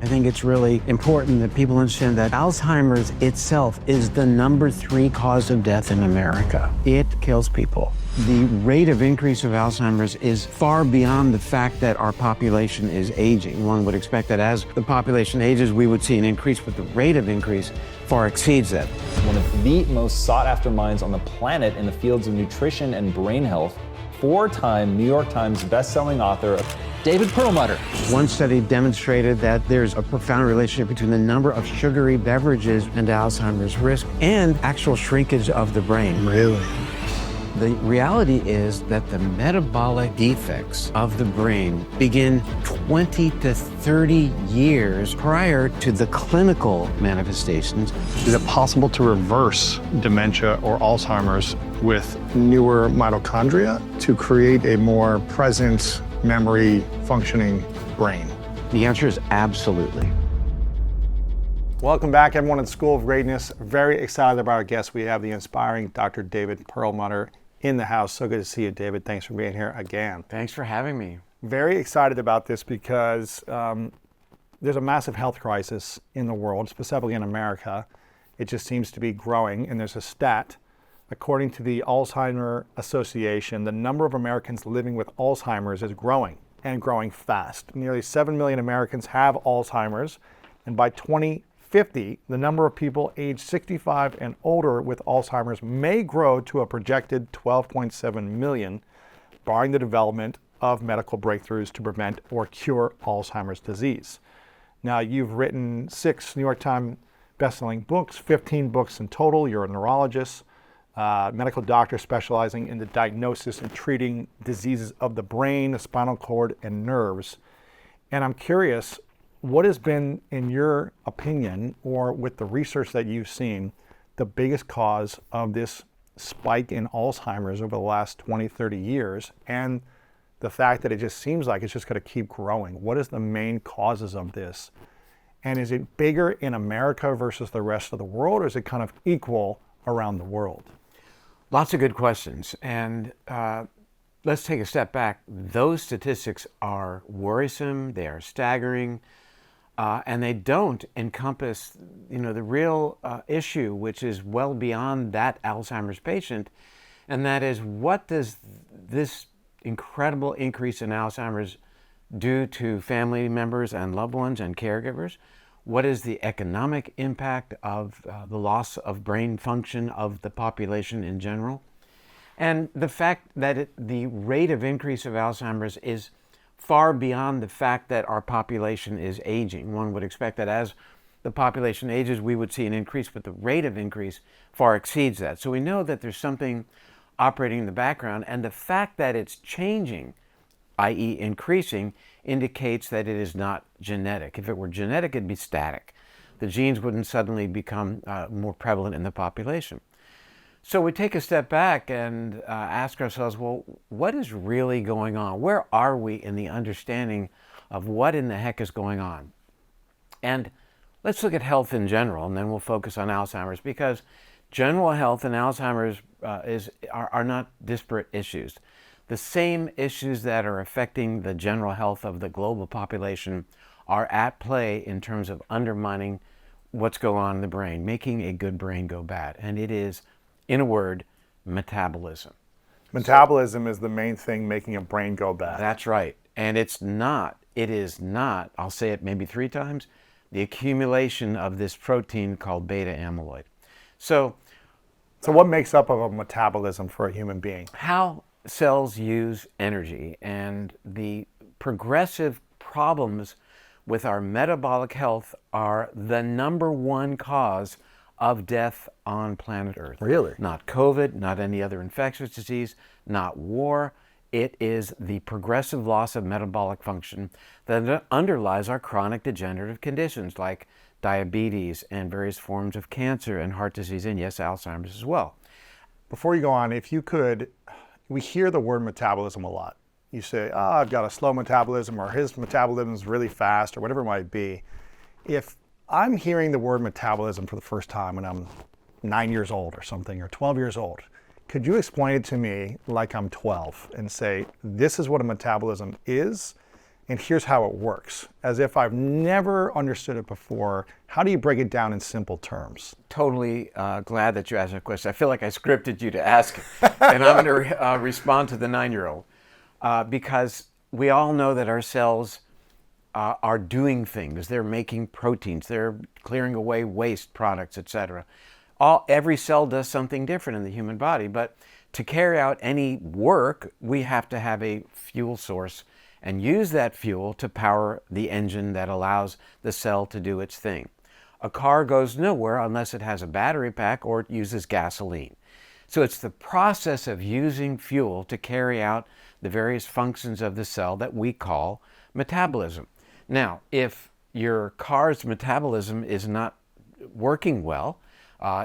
think it's really important that people understand that Alzheimer's itself is the #3 cause of death in America. It kills people. The rate of increase of Alzheimer's is far beyond the fact that our population is aging. One would expect that as the population ages, we would see an increase, but the rate of increase far exceeds that. One of the most sought-after minds on the planet in the fields of nutrition and brain health, 4-time New York Times best-selling author, David Perlmutter. One study demonstrated that there's a profound relationship between the number of sugary beverages and Alzheimer's risk and actual shrinkage of the brain. Really? The reality is that the metabolic defects of the brain begin 20 to 30 years prior to the clinical manifestations. Is it possible to reverse dementia or Alzheimer's with newer mitochondria to create a more present, memory functioning brain? The answer is absolutely. Welcome back, everyone, at the School of Greatness. Very excited about our guest. We have the inspiring Dr. David Perlmutter in the house. So good to see you, David. Thanks for being here again. Thanks for having me. Very excited about this because there's a massive health crisis in the world, specifically in America. It just seems to be growing, and there's a stat. According to the Alzheimer Association, the number of Americans living with Alzheimer's is growing, and growing fast. Nearly 7 million Americans have Alzheimer's, and by 2050, the number of people aged 65 and older with Alzheimer's may grow to a projected 12.7 million, barring the development of medical breakthroughs to prevent or cure Alzheimer's disease. Now, you've written 6 New York Times best-selling books, 15 books in total. You're a neurologist, medical doctor specializing in the diagnosis and treating diseases of the brain, the spinal cord, and nerves. And I'm curious, what has been, in your opinion, or with the research that you've seen, the biggest cause of this spike in Alzheimer's over the last 20, 30 years, and the fact that it just seems like it's just going to keep growing? What is the main causes of this? And is it bigger in America versus the rest of the world, or is it kind of equal around the world? Lots of good questions. And let's take a step back. Those statistics are worrisome, they are staggering, and they don't encompass, the real issue, which is well beyond that Alzheimer's patient, and that is, what does this incredible increase in Alzheimer's do to family members and loved ones and caregivers? What is the economic impact of the loss of brain function of the population in general? And the fact that the rate of increase of Alzheimer's is far beyond the fact that our population is aging. One would expect that as the population ages, we would see an increase, but the rate of increase far exceeds that. So we know that there's something operating in the background, and the fact that it's changing, i.e. increasing, indicates that it is not genetic. If it were genetic, it'd be static. The genes wouldn't suddenly become more prevalent in the population. So we take a step back and ask ourselves, well, what is really going on? Where are we in the understanding of what in the heck is going on? And let's look at health in general, and then we'll focus on Alzheimer's, because general health and Alzheimer's are not disparate issues. The same issues that are affecting the general health of the global population are at play in terms of undermining what's going on in the brain, making a good brain go bad. And it is, in a word, metabolism. Metabolism is the main thing making a brain go bad. That's right. And it is not, I'll say it maybe 3 times, the accumulation of this protein called beta amyloid. So what makes up of a metabolism for a human being? How cells use energy, and the progressive problems with our metabolic health are the #1 cause of death on planet Earth. Really? Not COVID, not any other infectious disease, not war. It is the progressive loss of metabolic function that underlies our chronic degenerative conditions like diabetes and various forms of cancer and heart disease, and yes, Alzheimer's as well. Before you go on, if you could, we hear the word metabolism a lot. You say, I've got a slow metabolism, or his metabolism is really fast, or whatever it might be. If I'm hearing the word metabolism for the first time when I'm 9 years old or something, or 12 years old, could you explain it to me like I'm 12 and say, this is what a metabolism is, and here's how it works, as if I've never understood it before. How do you break it down in simple terms? Totally glad that you asked that question. I feel like I scripted you to ask it, and I'm going to respond to the 9-year-old because we all know that our cells are doing things. They're making proteins. They're clearing away waste products, etc. Every cell does something different in the human body, but to carry out any work, we have to have a fuel source and use that fuel to power the engine that allows the cell to do its thing. A car goes nowhere unless it has a battery pack or it uses gasoline. So it's the process of using fuel to carry out the various functions of the cell that we call metabolism. Now, if your car's metabolism is not working well,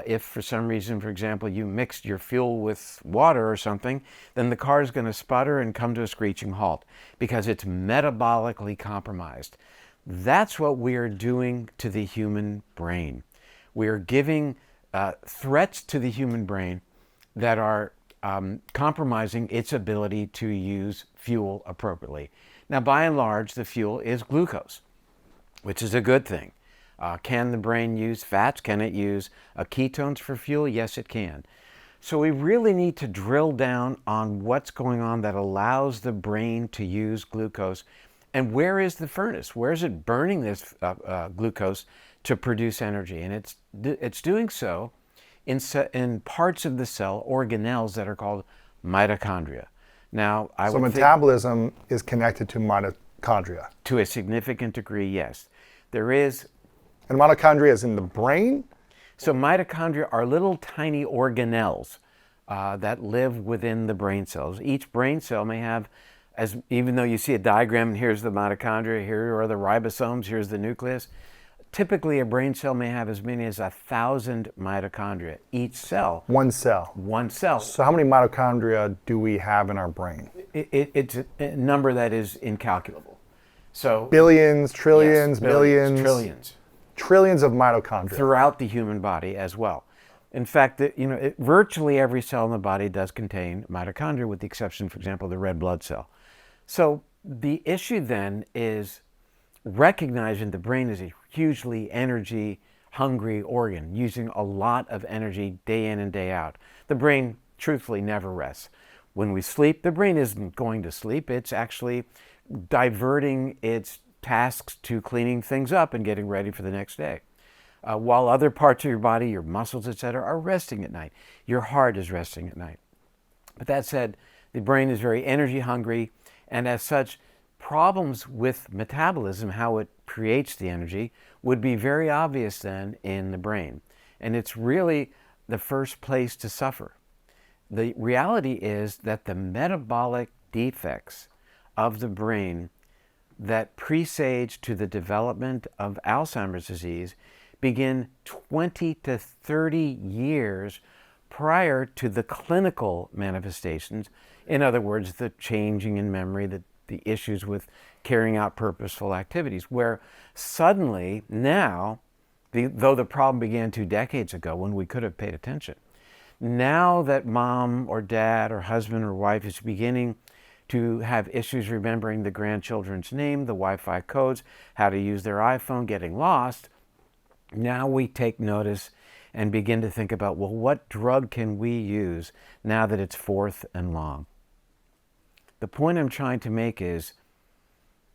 if for some reason, for example, you mixed your fuel with water or something, then the car is going to sputter and come to a screeching halt because it's metabolically compromised. That's what we are doing to the human brain. We are giving threats to the human brain that are compromising its ability to use fuel appropriately. Now, by and large, the fuel is glucose, which is a good thing. Can the brain use fats? Can it use ketones for fuel? Yes, it can. So we really need to drill down on what's going on that allows the brain to use glucose. And where is the furnace? Where is it burning this glucose to produce energy? And it's doing so in parts of the cell, organelles that are called mitochondria. Now, So metabolism is connected to mitochondria. To a significant degree, yes. There is. And mitochondria is in the brain? So mitochondria are little tiny organelles that live within the brain cells. Each brain cell may have, even though you see a diagram, and here's the mitochondria, here are the ribosomes, here's the nucleus. Typically, a brain cell may have as many as 1,000 mitochondria. Each cell. One cell. One cell. So how many mitochondria do we have in our brain? It's a number that is incalculable. So Billions, trillions, yes, millions. Trillions. Trillions of mitochondria. Throughout the human body as well. In fact, virtually every cell in the body does contain mitochondria, with the exception, for example, of the red blood cell. So the issue then is recognizing the brain is a hugely energy-hungry organ, using a lot of energy day in and day out. The brain, truthfully, never rests. When we sleep, the brain isn't going to sleep. It's actually diverting its tasks to cleaning things up and getting ready for the next day. While other parts of your body, your muscles, etc., are resting at night. Your heart is resting at night. But that said, the brain is very energy hungry, and as such, problems with metabolism, how it creates the energy, would be very obvious then in the brain. And it's really the first place to suffer. The reality is that the metabolic defects of the brain that presage to the development of Alzheimer's disease begin 20 to 30 years prior to the clinical manifestations. In other words, the changing in memory, the issues with carrying out purposeful activities, where suddenly now, though the problem began 2 decades ago when we could have paid attention, now that mom or dad or husband or wife is beginning to have issues remembering the grandchildren's name, the Wi-Fi codes, how to use their iPhone, getting lost, now we take notice and begin to think about, well, what drug can we use now that it's fourth and long? The point I'm trying to make is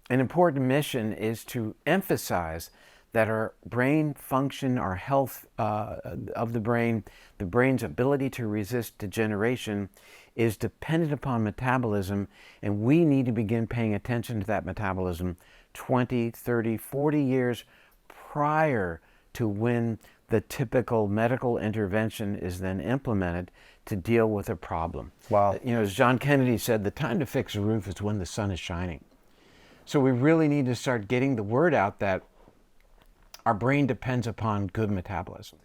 an important mission is to emphasize that our brain function, our health of the brain's ability to resist degeneration is dependent upon metabolism, and we need to begin paying attention to that metabolism 20, 30, 40 years prior to when the typical medical intervention is then implemented to deal with a problem. Wow. As John Kennedy said, the time to fix a roof is when the sun is shining. So we really need to start getting the word out that our brain depends upon good metabolism.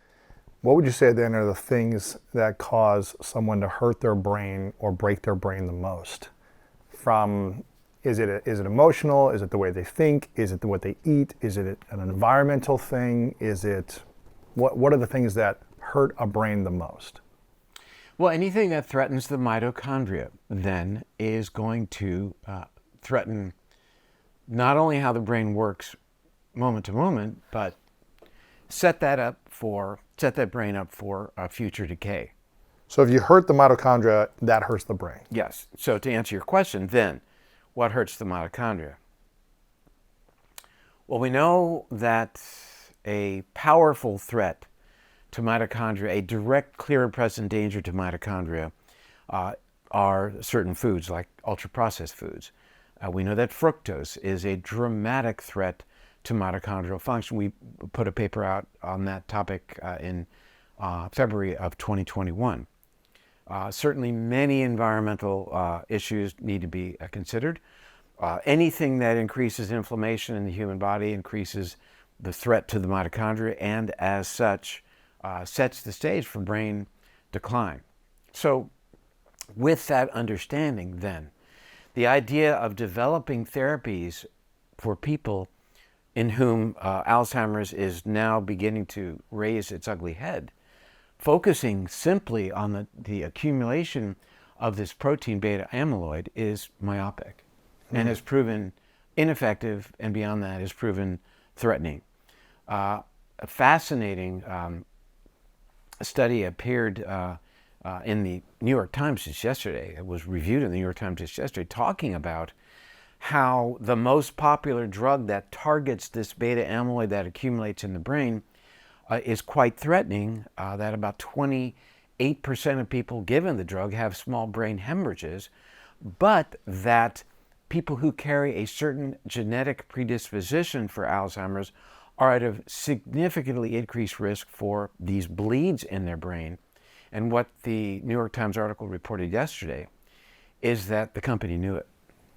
What would you say then are the things that cause someone to hurt their brain or break their brain the most? Is it emotional? Is it the way they think? Is it what they eat? Is it an environmental thing? What are the things that hurt a brain the most? Well, anything that threatens the mitochondria then is going to threaten not only how the brain works moment to moment, but set that brain up for future decay. So if you hurt the mitochondria, that hurts the brain. Yes. So to answer your question, then, what hurts the mitochondria? Well, we know that a powerful threat to mitochondria, a direct, clear and present danger to mitochondria, are certain foods like ultra-processed foods. We know that fructose is a dramatic threat to mitochondrial function. We put a paper out on that topic in February of 2021. Certainly many environmental issues need to be considered. Anything that increases inflammation in the human body increases the threat to the mitochondria, and as such sets the stage for brain decline. So with that understanding then, the idea of developing therapies for people in whom Alzheimer's is now beginning to raise its ugly head, focusing simply on the accumulation of this protein beta amyloid is myopic and has proven ineffective, and beyond that has proven threatening. A fascinating study appeared in the New York Times just yesterday. It was reviewed in the New York Times just yesterday, talking about how the most popular drug that targets this beta amyloid that accumulates in the brain is quite threatening, that about 28% of people given the drug have small brain hemorrhages, but that people who carry a certain genetic predisposition for Alzheimer's are at a significantly increased risk for these bleeds in their brain. And what the New York Times article reported yesterday is that the company knew it.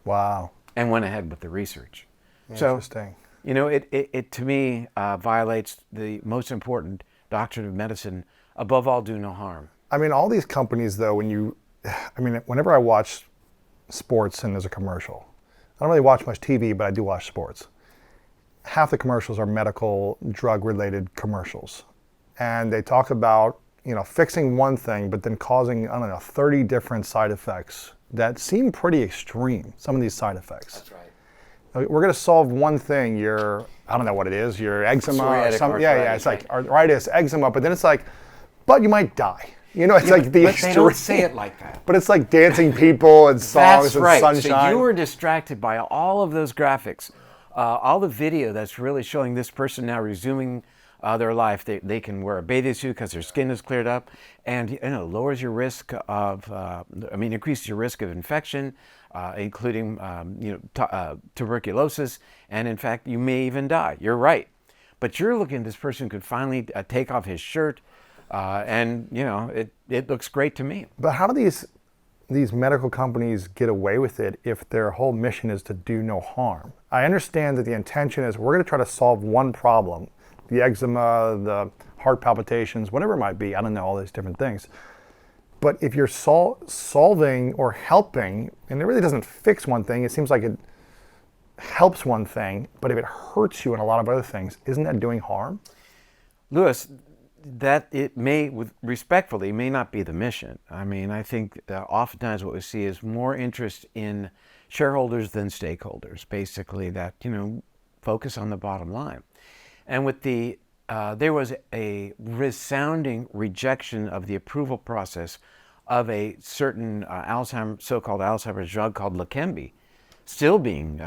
Wow. And went ahead with the research. Interesting. So, you know, it to me violates the most important doctrine of medicine: above all, do no harm. I mean, all these companies, though, whenever I watch sports and there's a commercial, I don't really watch much TV, but I do watch sports. Half the commercials are medical, drug-related commercials. And they talk about, fixing one thing, but then causing, 30 different side effects that seem pretty extreme, some of these side effects. That's right. We're going to solve one thing, I don't know what it is, your eczema or something. Yeah, it's like arthritis, eczema, but then it's like, but you might die. It's like the extreme. They don't say it like that. But it's like dancing people and songs and sunshine. So you were distracted by all of those graphics, all the video that's really showing this person now resuming their life. They can wear a bathing suit because their skin is cleared up, and lowers your risk of, increases your risk of infection, including tuberculosis, and in fact you may even die. You're right, but you're looking. This person could finally take off his shirt, and it looks great to me. But how do these medical companies get away with it if their whole mission is to do no harm? I understand that the intention is we're going to try to solve one problem. The eczema, the heart palpitations, whatever it might be. I don't know, all these different things. But if you're solving or helping, and it really doesn't fix one thing, it seems like it helps one thing, but if it hurts you in a lot of other things, isn't that doing harm? Lewis, that it may, respectfully, may not be the mission. I think oftentimes what we see is more interest in shareholders than stakeholders, basically, that, focus on the bottom line. And with there was a resounding rejection of the approval process of a certain so-called Alzheimer's drug called Leqembi, still being,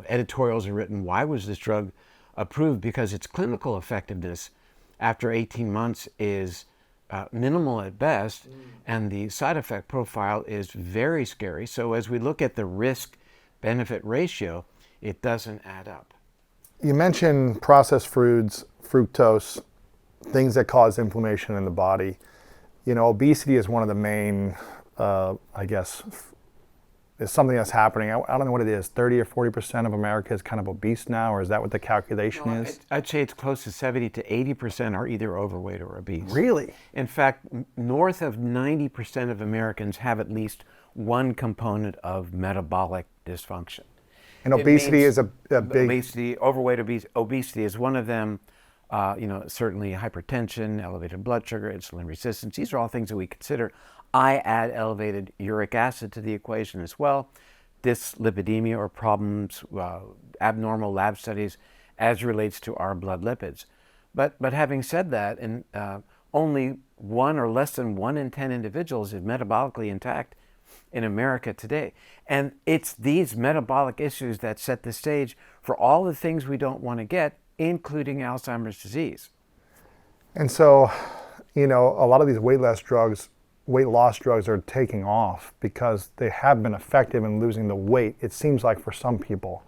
editorials are written, why was this drug approved? Because its clinical effectiveness after 18 months is minimal at best, and the side effect profile is very scary. So as we look at the risk-benefit ratio, it doesn't add up. You mentioned processed foods, fructose, things that cause inflammation in the body. Obesity is one of the main, is something that's happening. I don't know what it is. 30 or 40% of America is kind of obese now, or is that what the calculation is? I'd say it's close to 70 to 80% are either overweight or obese. Really? In fact, north of 90% of Americans have at least one component of metabolic dysfunction. And obesity is a big... Obesity is one of them. Certainly hypertension, elevated blood sugar, insulin resistance. These are all things that we consider. I add elevated uric acid to the equation as well. dyslipidemia or problems, abnormal lab studies as relates to our blood lipids. But having said that, only 1 or less than 1 in 10 individuals is metabolically intact in America today. And it's these metabolic issues that set the stage for all the things we don't want to get, including Alzheimer's disease. And so, a lot of these weight loss drugs are taking off because they have been effective in losing the weight, it seems like, for some people.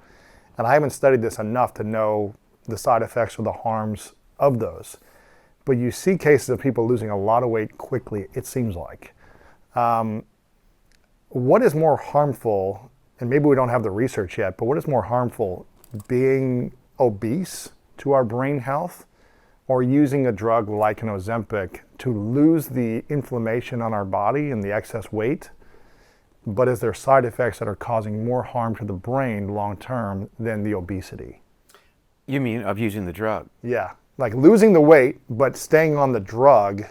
And I haven't studied this enough to know the side effects or the harms of those. But you see cases of people losing a lot of weight quickly, it seems like. What is more harmful, and maybe we don't have the research yet, but what is more harmful, being obese to our brain health, or using a drug like an Ozempic to lose the inflammation on our body and the excess weight, but is there side effects that are causing more harm to the brain long term than the obesity? You mean of using the drug? Yeah, like losing the weight but staying on the drug,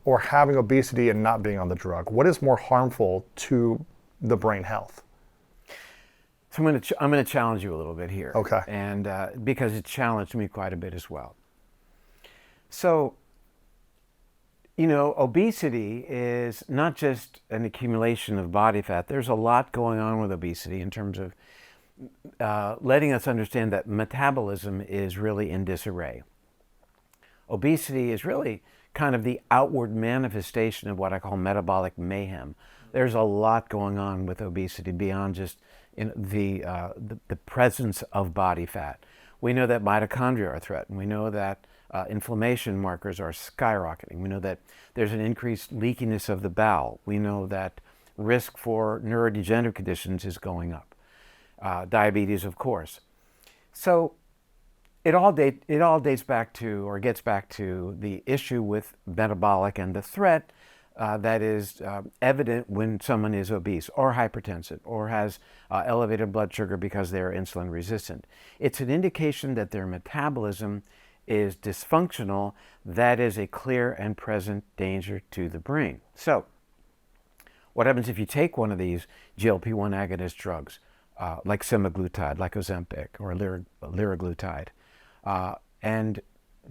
or having obesity and not being on the drug. What is more harmful to the brain health? So I'm going to challenge you a little bit here. Okay. And because it challenged me quite a bit as well. So, obesity is not just an accumulation of body fat. There's a lot going on with obesity in terms of letting us understand that metabolism is really in disarray. Obesity is really kind of the outward manifestation of what I call metabolic mayhem. There's a lot going on with obesity beyond just the presence of body fat. We know that mitochondria are threatened. We know that inflammation markers are skyrocketing. We know that there's an increased leakiness of the bowel. We know that risk for neurodegenerative conditions is going up. Diabetes, of course. So it all dates back to, or gets back to, the issue with metabolic and the threat that is evident when someone is obese or hypertensive or has elevated blood sugar because they're insulin resistant. It's an indication that their metabolism is dysfunctional. That is a clear and present danger to the brain. So what happens if you take one of these GLP-1 agonist drugs, like semaglutide, like Ozempic, or liraglutide, and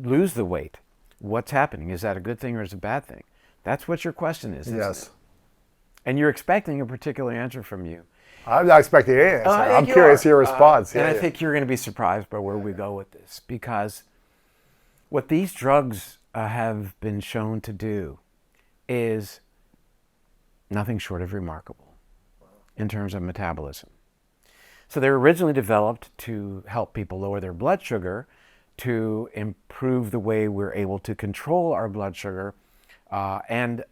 lose the weight? What's happening? Is that a good thing or is it a bad thing? That's what your question is. Yes. And you're expecting a particular answer from you. I'm not expecting any answer. I'm curious your response. I think you're going to be surprised by where we go with this, because what these drugs have been shown to do is nothing short of remarkable in terms of metabolism. So they were originally developed to help people lower their blood sugar, to improve the way we're able to control our blood sugar, and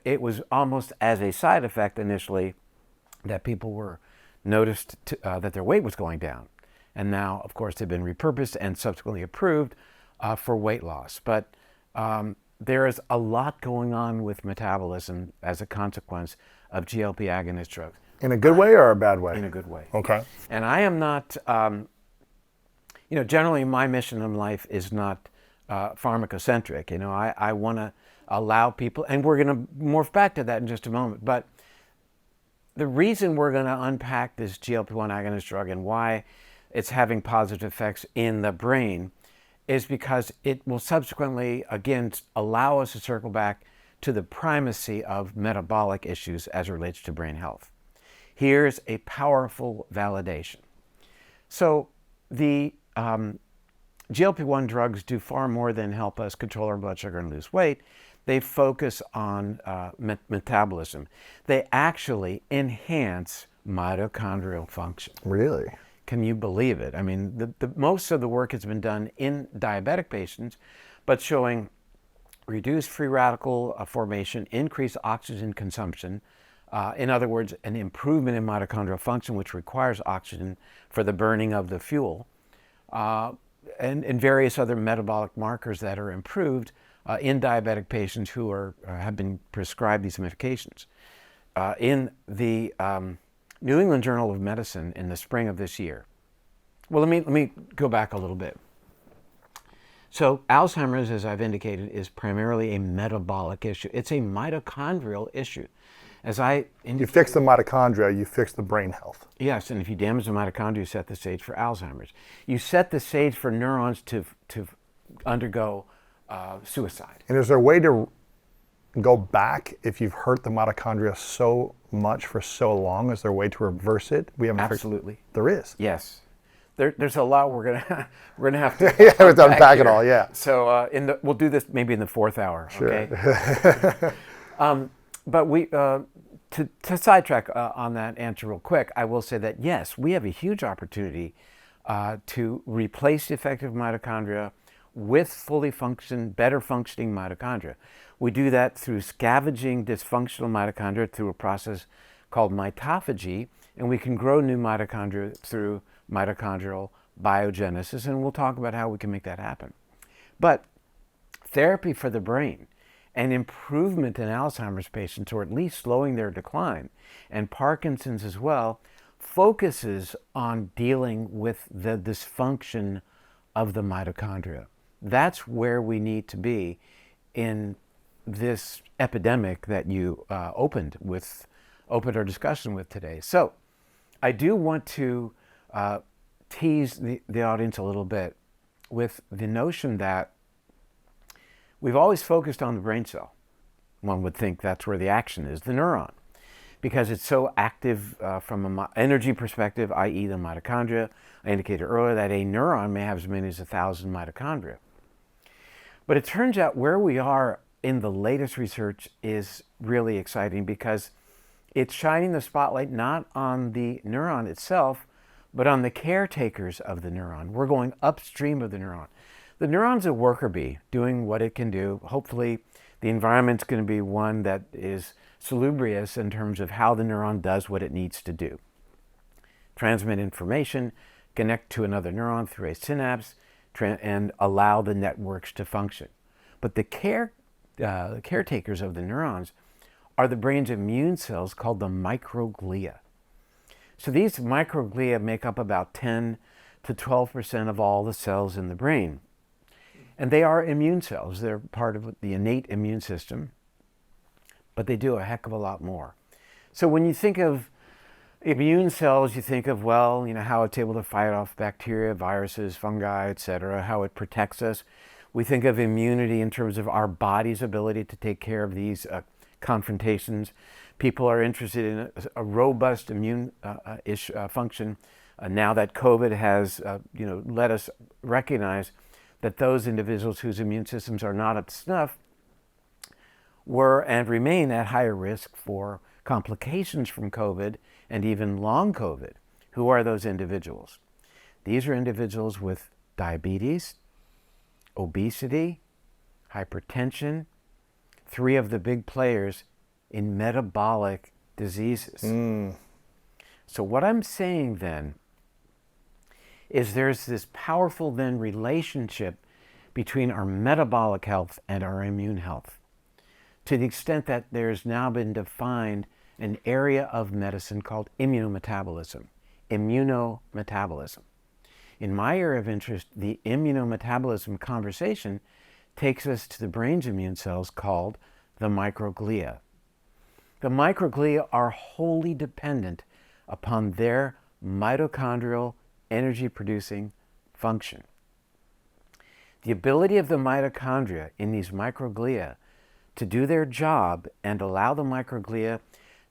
it was almost as a side effect initially that people were noticed that their weight was going down. And now, of course, they've been repurposed and subsequently approved for weight loss. But there is a lot going on with metabolism as a consequence of GLP agonist drugs. In a good way or a bad way? In a good way. Okay. And I am not, generally my mission in life is not pharmacocentric. I want to allow people, and we're going to morph back to that in just a moment, but the reason we're going to unpack this GLP-1 agonist drug and why it's having positive effects in the brain is because it will subsequently, again, allow us to circle back to the primacy of metabolic issues as it relates to brain health. Here's a powerful validation. So the GLP-1 drugs do far more than help us control our blood sugar and lose weight. They focus on metabolism. They actually enhance mitochondrial function. Really? Can you believe it? I mean, most of the work has been done in diabetic patients, but showing reduced free radical formation, increased oxygen consumption. In other words, an improvement in mitochondrial function, which requires oxygen for the burning of the fuel, and various other metabolic markers that are improved in diabetic patients who have been prescribed these medications. In the New England Journal of Medicine in the spring of this year. Well, let me go back a little bit. So Alzheimer's, as I've indicated, is primarily a metabolic issue. It's a mitochondrial issue. You fix the mitochondria, you fix the brain health. Yes, and if you damage the mitochondria, you set the stage for Alzheimer's. You set the stage for neurons to undergo suicide. And is there a way to go back if you've hurt the mitochondria so much for so long? Is there a way to reverse it? We haven't. Absolutely. There is. Yes. There's a lot we're gonna have to Yeah, we have to unpack it all. Yeah. So we'll do this maybe in the fourth hour. Sure. Okay. But to sidetrack on that answer real quick, I will say that yes, we have a huge opportunity to replace defective mitochondria with better functioning mitochondria. We do that through scavenging dysfunctional mitochondria through a process called mitophagy, and we can grow new mitochondria through mitochondrial biogenesis, and we'll talk about how we can make that happen. But therapy for the brain and improvement in Alzheimer's patients, or at least slowing their decline, and Parkinson's as well, focuses on dealing with the dysfunction of the mitochondria. That's where we need to be in this epidemic that you opened our discussion with today. So I do want to tease the audience a little bit with the notion that we've always focused on the brain cell. One would think that's where the action is, the neuron, because it's so active from an energy perspective, i.e. the mitochondria. I indicated earlier that a neuron may have as many as 1,000 mitochondria. But it turns out where we are in the latest research is really exciting because it's shining the spotlight not on the neuron itself, but on the caretakers of the neuron. We're going upstream of the neuron. The neuron's a worker bee doing what it can do. Hopefully, the environment's going to be one that is salubrious in terms of how the neuron does what it needs to do. Transmit information, connect to another neuron through a synapse, and allow the networks to function. But the caretakers of the neurons are the brain's immune cells called the microglia. So these microglia make up about 10 to 12% of all the cells in the brain. And they are immune cells. They're part of the innate immune system, but they do a heck of a lot more. So when you think of immune cells, you think of, how it's able to fight off bacteria, viruses, fungi, etc., how it protects us. We think of immunity in terms of our body's ability to take care of these confrontations. People are interested in a robust immune function. Now that COVID has, let us recognize that those individuals whose immune systems are not up to snuff were and remain at higher risk for complications from COVID and even long COVID. Who are those individuals? These are individuals with diabetes, obesity, hypertension, 3 of the big players in metabolic diseases. So what I'm saying then is there's this powerful then relationship between our metabolic health and our immune health, to the extent that there's now been defined an area of medicine called immunometabolism. Immunometabolism. In my area of interest, the immunometabolism conversation takes us to the brain's immune cells called the microglia. The microglia are wholly dependent upon their mitochondrial energy-producing function. The ability of the mitochondria in these microglia to do their job and allow the microglia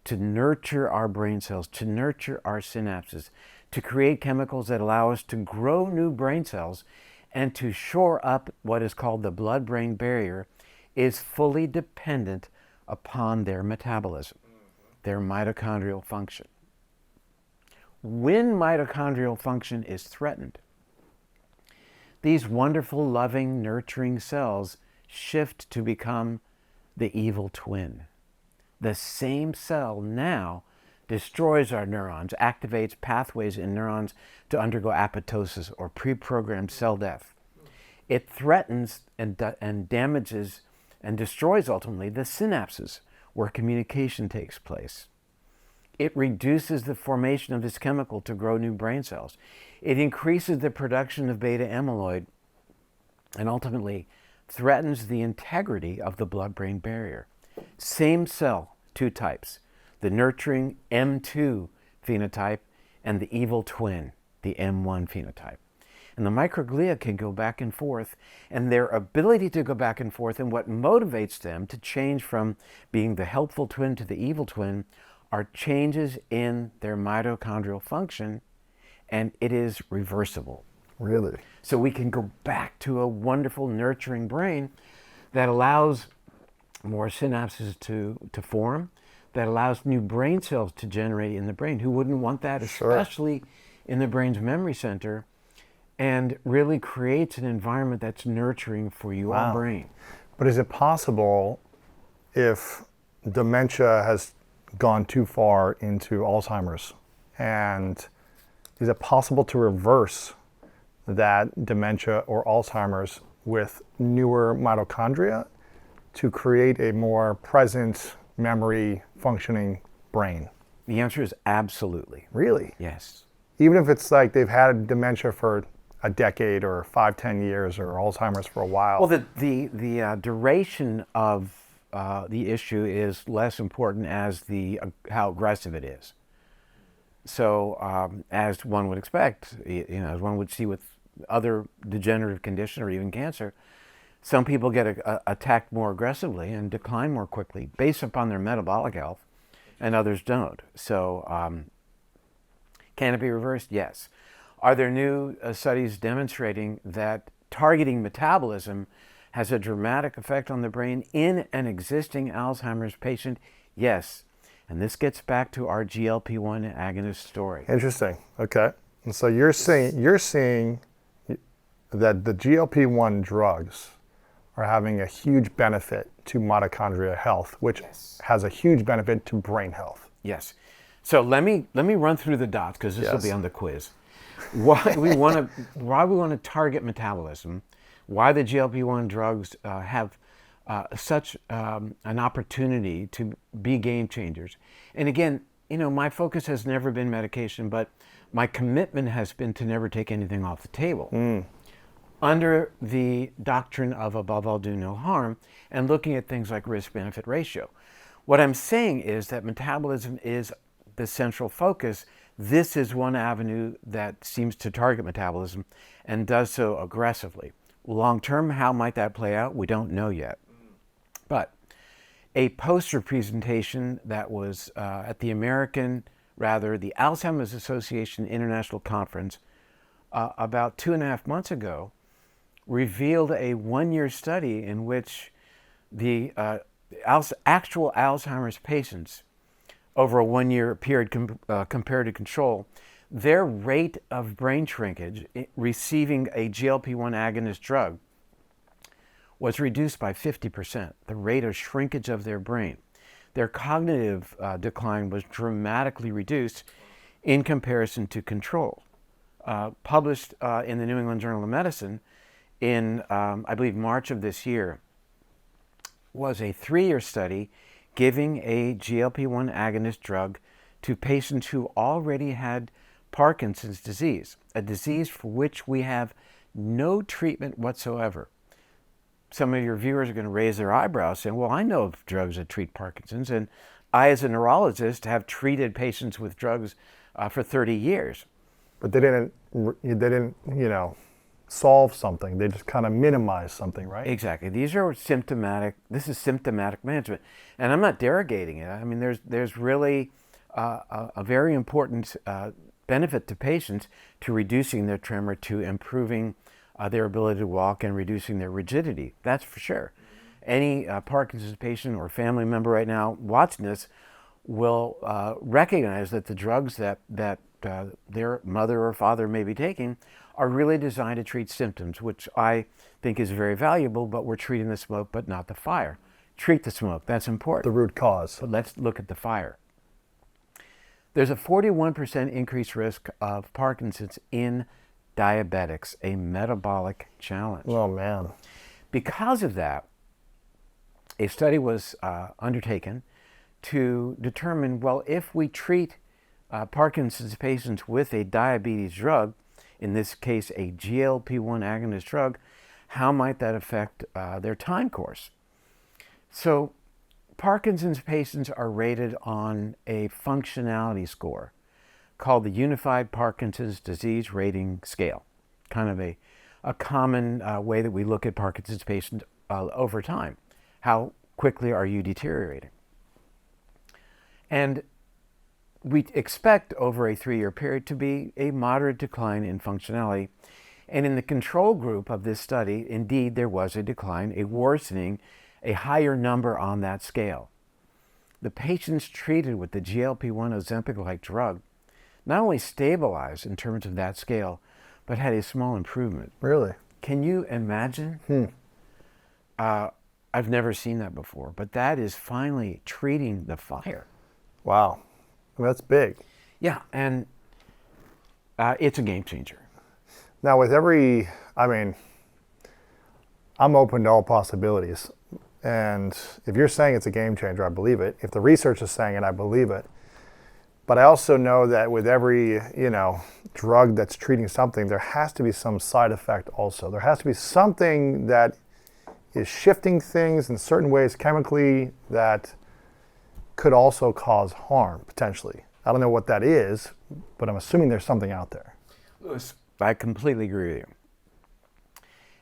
to nurture our brain cells, to nurture our synapses, to create chemicals that allow us to grow new brain cells and to shore up what is called the blood-brain barrier is fully dependent upon their metabolism, their mitochondrial function. When mitochondrial function is threatened, these wonderful, loving, nurturing cells shift to become the evil twin. The same cell now destroys our neurons, activates pathways in neurons to undergo apoptosis or pre-programmed cell death. It threatens and damages and destroys ultimately the synapses where communication takes place. It reduces the formation of this chemical to grow new brain cells. It increases the production of beta amyloid and ultimately threatens the integrity of the blood-brain barrier. Same cell, 2 types. the nurturing M2 phenotype and the evil twin, the M1 phenotype. And the microglia can go back and forth, and their ability to go back and forth and what motivates them to change from being the helpful twin to the evil twin are changes in their mitochondrial function, and it is reversible. Really? So we can go back to a wonderful nurturing brain that allows more synapses to form, that allows new brain cells to generate in the brain. Who wouldn't want that, especially in the brain's memory center, and really creates an environment that's nurturing for your brain. But is it possible, if dementia has gone too far into Alzheimer's, and is it possible to reverse that dementia or Alzheimer's with newer mitochondria to create a more present, memory functioning brain? The answer is absolutely. Really? Yes. Even if it's like they've had dementia for a decade or 5-10 years, or Alzheimer's for a while. Well, the duration of the issue is less important as how aggressive it is. So, as one would expect, as one would see with other degenerative condition or even cancer, some people get attacked more aggressively and decline more quickly based upon their metabolic health, and others don't. So, can it be reversed? Yes. Are there new studies demonstrating that targeting metabolism has a dramatic effect on the brain in an existing Alzheimer's patient? Yes. And this gets back to our GLP-1 agonist story. Interesting. Okay. And so you're seeing that the GLP-1 drugs are having a huge benefit to mitochondria health, which has a huge benefit to brain health. Yes. So let me run through the dots, because this will be on the quiz. Why we want to target metabolism, why the GLP-1 drugs have such an opportunity to be game changers. And again, my focus has never been medication, but my commitment has been to never take anything off the table. Under the doctrine of above all do no harm, and looking at things like risk-benefit ratio. What I'm saying is that metabolism is the central focus. This is one avenue that seems to target metabolism and does so aggressively. Long term, how might that play out? We don't know yet. But a poster presentation that was at the Alzheimer's Association International Conference about 2.5 months ago revealed a 1-year study in which the actual Alzheimer's patients over a 1-year period compared to control, their rate of brain shrinkage receiving a GLP-1 agonist drug was reduced by 50%, the rate of shrinkage of their brain. Their cognitive decline was dramatically reduced in comparison to control. Published in the New England Journal of Medicine in, I believe, March of this year, was a 3-year study giving a GLP-1 agonist drug to patients who already had Parkinson's disease, a disease for which we have no treatment whatsoever. Some of your viewers are going to raise their eyebrows saying, well, I know of drugs that treat Parkinson's, and I, as a neurologist, have treated patients with drugs for 30 years. But they didn't, solve something. They just kind of minimize something, right? Exactly. These are symptomatic. This is symptomatic management, and I'm not derogating it. I mean, there's really a very important benefit to patients to reducing their tremor, to improving their ability to walk, and reducing their rigidity. That's for sure. Any Parkinson's patient or family member right now watching this will recognize that the drugs that their mother or father may be taking are really designed to treat symptoms, which I think is very valuable, but we're treating the smoke but not the fire. Treat the smoke, that's important. The root cause. But let's look at the fire. There's a 41% increased risk of Parkinson's in diabetics, a metabolic challenge. Oh, man. Because of that, a study was undertaken to determine, well, if we treat Parkinson's patients with a diabetes drug, in this case a GLP-1 agonist drug, how might that affect their time course? So Parkinson's patients are rated on a functionality score called the Unified Parkinson's Disease Rating Scale, kind of a common way that we look at Parkinson's patients over time. How quickly are you deteriorating? And we expect over a 3-year period to be a moderate decline in functionality. And in the control group of this study, indeed, there was a decline, a worsening, a higher number on that scale. The patients treated with the GLP-1 Ozempic-like drug not only stabilized in terms of that scale, but had a small improvement. Really? Can you imagine? I've never seen that before, but that is finally treating the fire. Wow. I mean, that's big. Yeah, and it's a game changer. Now, with I'm open to all possibilities. And if you're saying it's a game changer, I believe it. If the research is saying it, I believe it. But I also know that with every, drug that's treating something, there has to be some side effect also. There has to be something that is shifting things in certain ways chemically that could also cause harm, potentially. I don't know what that is, but I'm assuming there's something out there. Louis, I completely agree with you.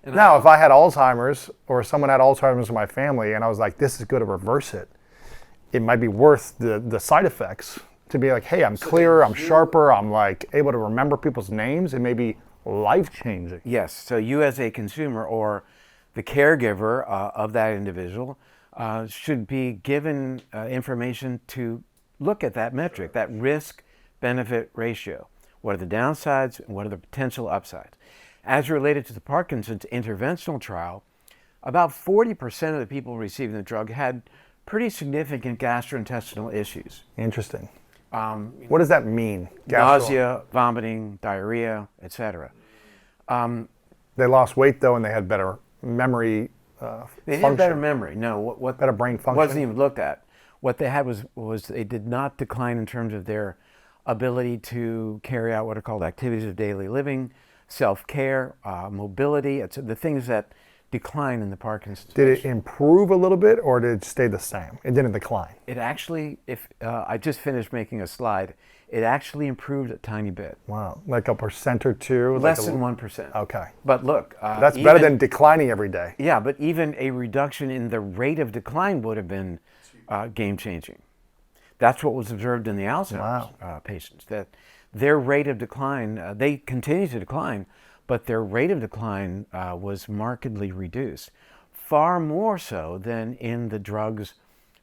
And now, if I had Alzheimer's or someone had Alzheimer's in my family and I was like, this is good to reverse it, it might be worth the side effects to be like, hey, I'm clearer, I'm sharper, I'm like able to remember people's names. It may be life-changing. Yes, so you as a consumer or the caregiver of that individual should be given information to look at that metric, that risk-benefit ratio. What are the downsides and what are the potential upsides? As related to the Parkinson's interventional trial, about 40% of the people receiving the drug had pretty significant gastrointestinal issues. Interesting. What does that mean? Nausea, vomiting, diarrhea, etc. They lost weight though, and they had better memory They function. had better memory. No, what Better brain function. wasn't even looked at. What they had was they did not decline in terms of their ability to carry out what are called activities of daily living, self-care, mobility. It's the things that decline in the Parkinson's. Did it improve a little bit, or did it stay the same? It didn't decline. It actually, I just finished making a slide, it actually improved a tiny bit. Wow, like a percent or two? Less than 1%. Okay. But look. That's better than declining every day. Yeah, but even a reduction in the rate of decline would have been game-changing. That's what was observed in the Alzheimer's patients, that their rate of decline, they continue to decline, but their rate of decline was markedly reduced, far more so than in the drugs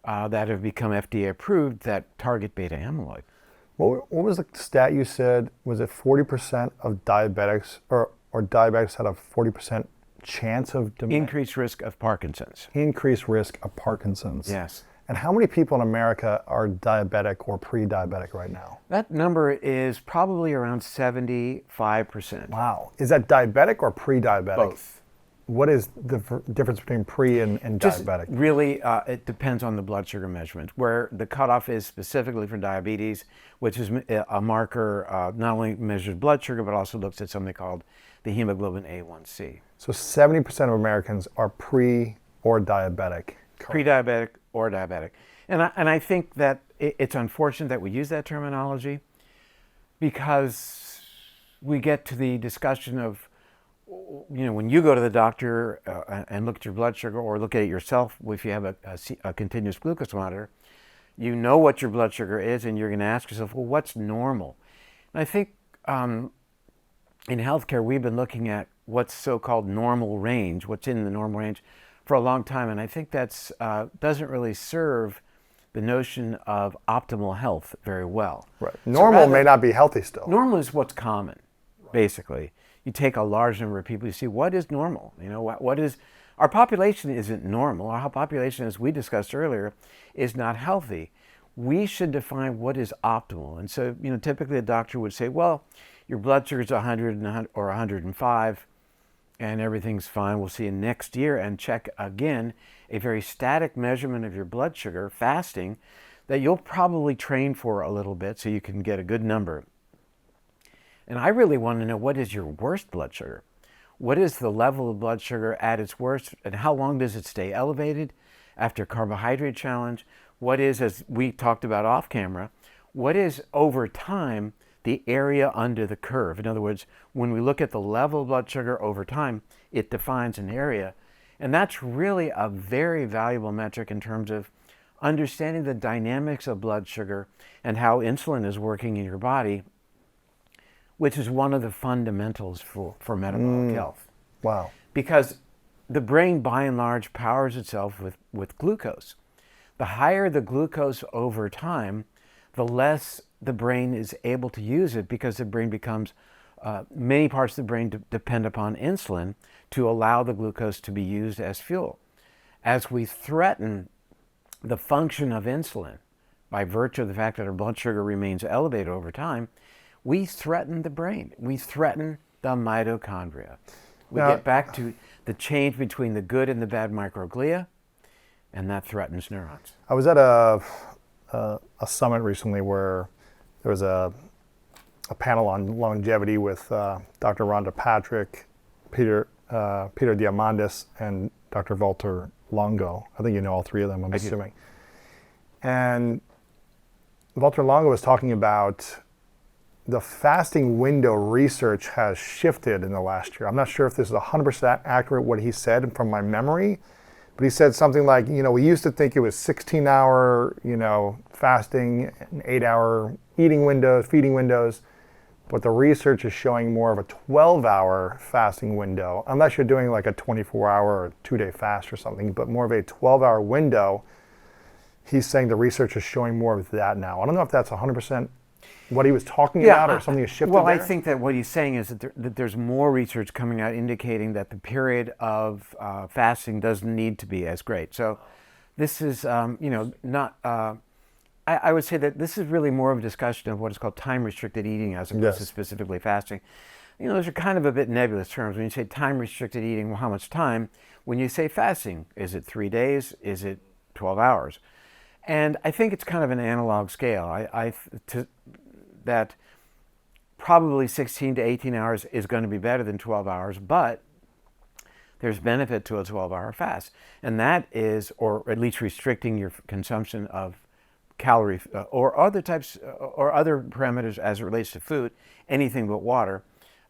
that have become FDA approved that target beta amyloid. What was the stat you said? Was it 40% of diabetics, or diabetics had a 40% chance of increased risk of Parkinson's? Increased risk of Parkinson's. Yes. And how many people in America are diabetic or pre-diabetic right now? That number is probably around 75%. Wow. Is that diabetic or pre-diabetic? Both. What is the difference between pre and diabetic? Really, it depends on the blood sugar measurement. Where the cutoff is specifically for diabetes, which is a marker not only measures blood sugar, but also looks at something called the hemoglobin A1C. So 70% of Americans are pre or diabetic. Pre-diabetic or diabetic. And I think that it's unfortunate that we use that terminology, because we get to the discussion of, when you go to the doctor and look at your blood sugar, or look at it yourself, if you have a continuous glucose monitor, you know what your blood sugar is, and you're going to ask yourself, well, what's normal? And I think in healthcare, we've been looking at what's so-called normal range, what's in the normal range, for a long time, and I think that's doesn't really serve the notion of optimal health very well. Right. Normal may not be healthy still. Normal is what's common, basically. You take a large number of people, you see what is normal. What is our population isn't normal. Our population, as we discussed earlier, is not healthy. We should define what is optimal. And so, typically a doctor would say, well, your blood sugar is 100 or 105. And everything's fine. We'll see you next year and check again a very static measurement of your blood sugar, fasting, that you'll probably train for a little bit so you can get a good number. And I really want to know, what is your worst blood sugar? What is the level of blood sugar at its worst, and how long does it stay elevated? after carbohydrate challenge? What is, as we talked about off camera, what is over time the area under the curve? In other words, when we look at the level of blood sugar over time, it defines an area. And that's really a very valuable metric in terms of understanding the dynamics of blood sugar and how insulin is working in your body, which is one of the fundamentals for metabolic health. Wow. Because the brain, by and large, powers itself with glucose. The higher the glucose over time, the less the brain is able to use it, because the brain becomes, many parts of the brain depend upon insulin to allow the glucose to be used as fuel. As we threaten the function of insulin by virtue of the fact that our blood sugar remains elevated over time, we threaten the brain. We threaten the mitochondria. We get back to the change between the good and the bad microglia, and that threatens neurons. I was at a summit recently where there was a panel on longevity with Dr. Rhonda Patrick, Peter Diamandis, and Dr. Walter Longo. I think you know all three of them, I'm assuming. And Walter Longo was talking about the fasting window research has shifted in the last year. I'm not sure if this is 100% accurate what he said from my memory, but he said something like, we used to think it was 16-hour, fasting, and 8-hour eating windows, feeding windows, but the research is showing more of a 12-hour fasting window, unless you're doing like a 24-hour or 2-day fast or something, but more of a 12-hour window. He's saying the research is showing more of that now. I don't know if that's 100% what he was talking about, or something has shifted Well, there? I think that what he's saying is that there's more research coming out indicating that the period of fasting doesn't need to be as great. So this is, not, I would say that this is really more of a discussion of what is called time-restricted eating as opposed to specifically fasting. Those are kind of a bit nebulous terms. When you say time-restricted eating, well, how much time? When you say fasting, is it 3 days? Is it 12 hours? And I think it's kind of an analog scale. That probably 16 to 18 hours is going to be better than 12 hours, but there's benefit to a 12-hour fast. And that is, or at least restricting your consumption of calorie or other types or other parameters as it relates to food, anything but water.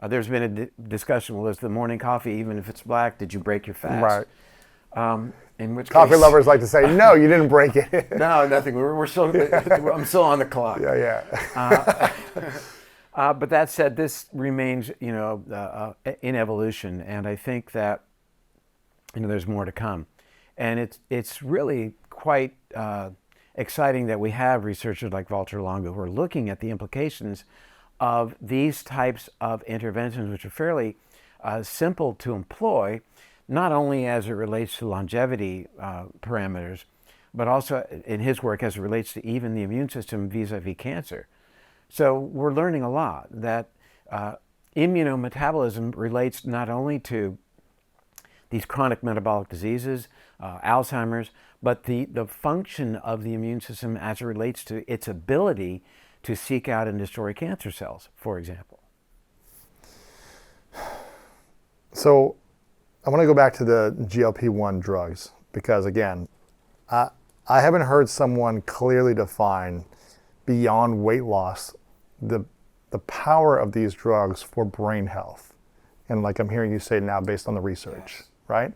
There's been a discussion, well, is the morning coffee, even if it's black, did you break your fast? Right. In which Coffee case, lovers like to say, no, you didn't break it. No, nothing. We're still. I'm still on the clock. Yeah. But that said, this remains, in evolution, and I think that, there's more to come, and it's really quite exciting that we have researchers like Walter Longo who are looking at the implications of these types of interventions, which are fairly simple to employ, not only as it relates to longevity parameters, but also in his work as it relates to even the immune system vis-a-vis cancer. So we're learning a lot that immunometabolism relates not only to these chronic metabolic diseases, Alzheimer's, but the function of the immune system as it relates to its ability to seek out and destroy cancer cells, for example. So I want to go back to the GLP-1 drugs, because again, I haven't heard someone clearly define beyond weight loss the power of these drugs for brain health. And like I'm hearing you say now based on the research, right?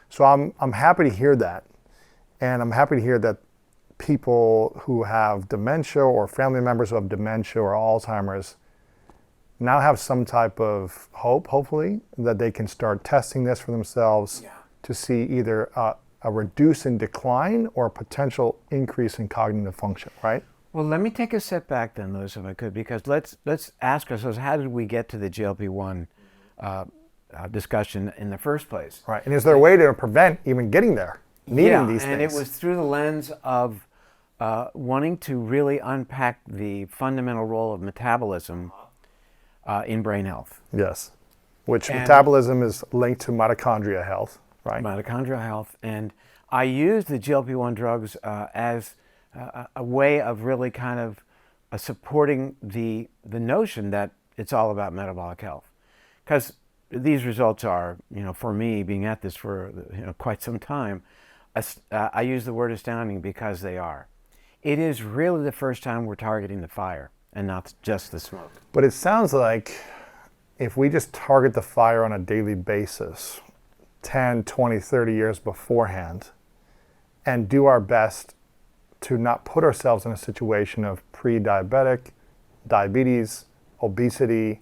So I'm happy to hear that. And I'm happy to hear that people who have dementia or family members who have dementia or Alzheimer's now have some type of hope, hopefully, that they can start testing this for themselves to see either a reduce in decline or a potential increase in cognitive function, right? Well, let me take a step back then, Lewis, if I could, because let's ask ourselves, how did we get to the GLP-1 discussion in the first place? Right, and is there a way to prevent even getting there, needing these things? And it was through the lens of wanting to really unpack the fundamental role of metabolism in brain health. Yes, which metabolism is linked to mitochondria health, right? Mitochondrial health. And I use the GLP-1 drugs as a way of really kind of supporting the notion that it's all about metabolic health. Because these results are, for me, being at this for quite some time, I use the word astounding because they are. It is really the first time we're targeting the fire and not just the smoke. But it sounds like if we just target the fire on a daily basis, 10, 20, 30 years beforehand, and do our best to not put ourselves in a situation of pre-diabetic, diabetes, obesity,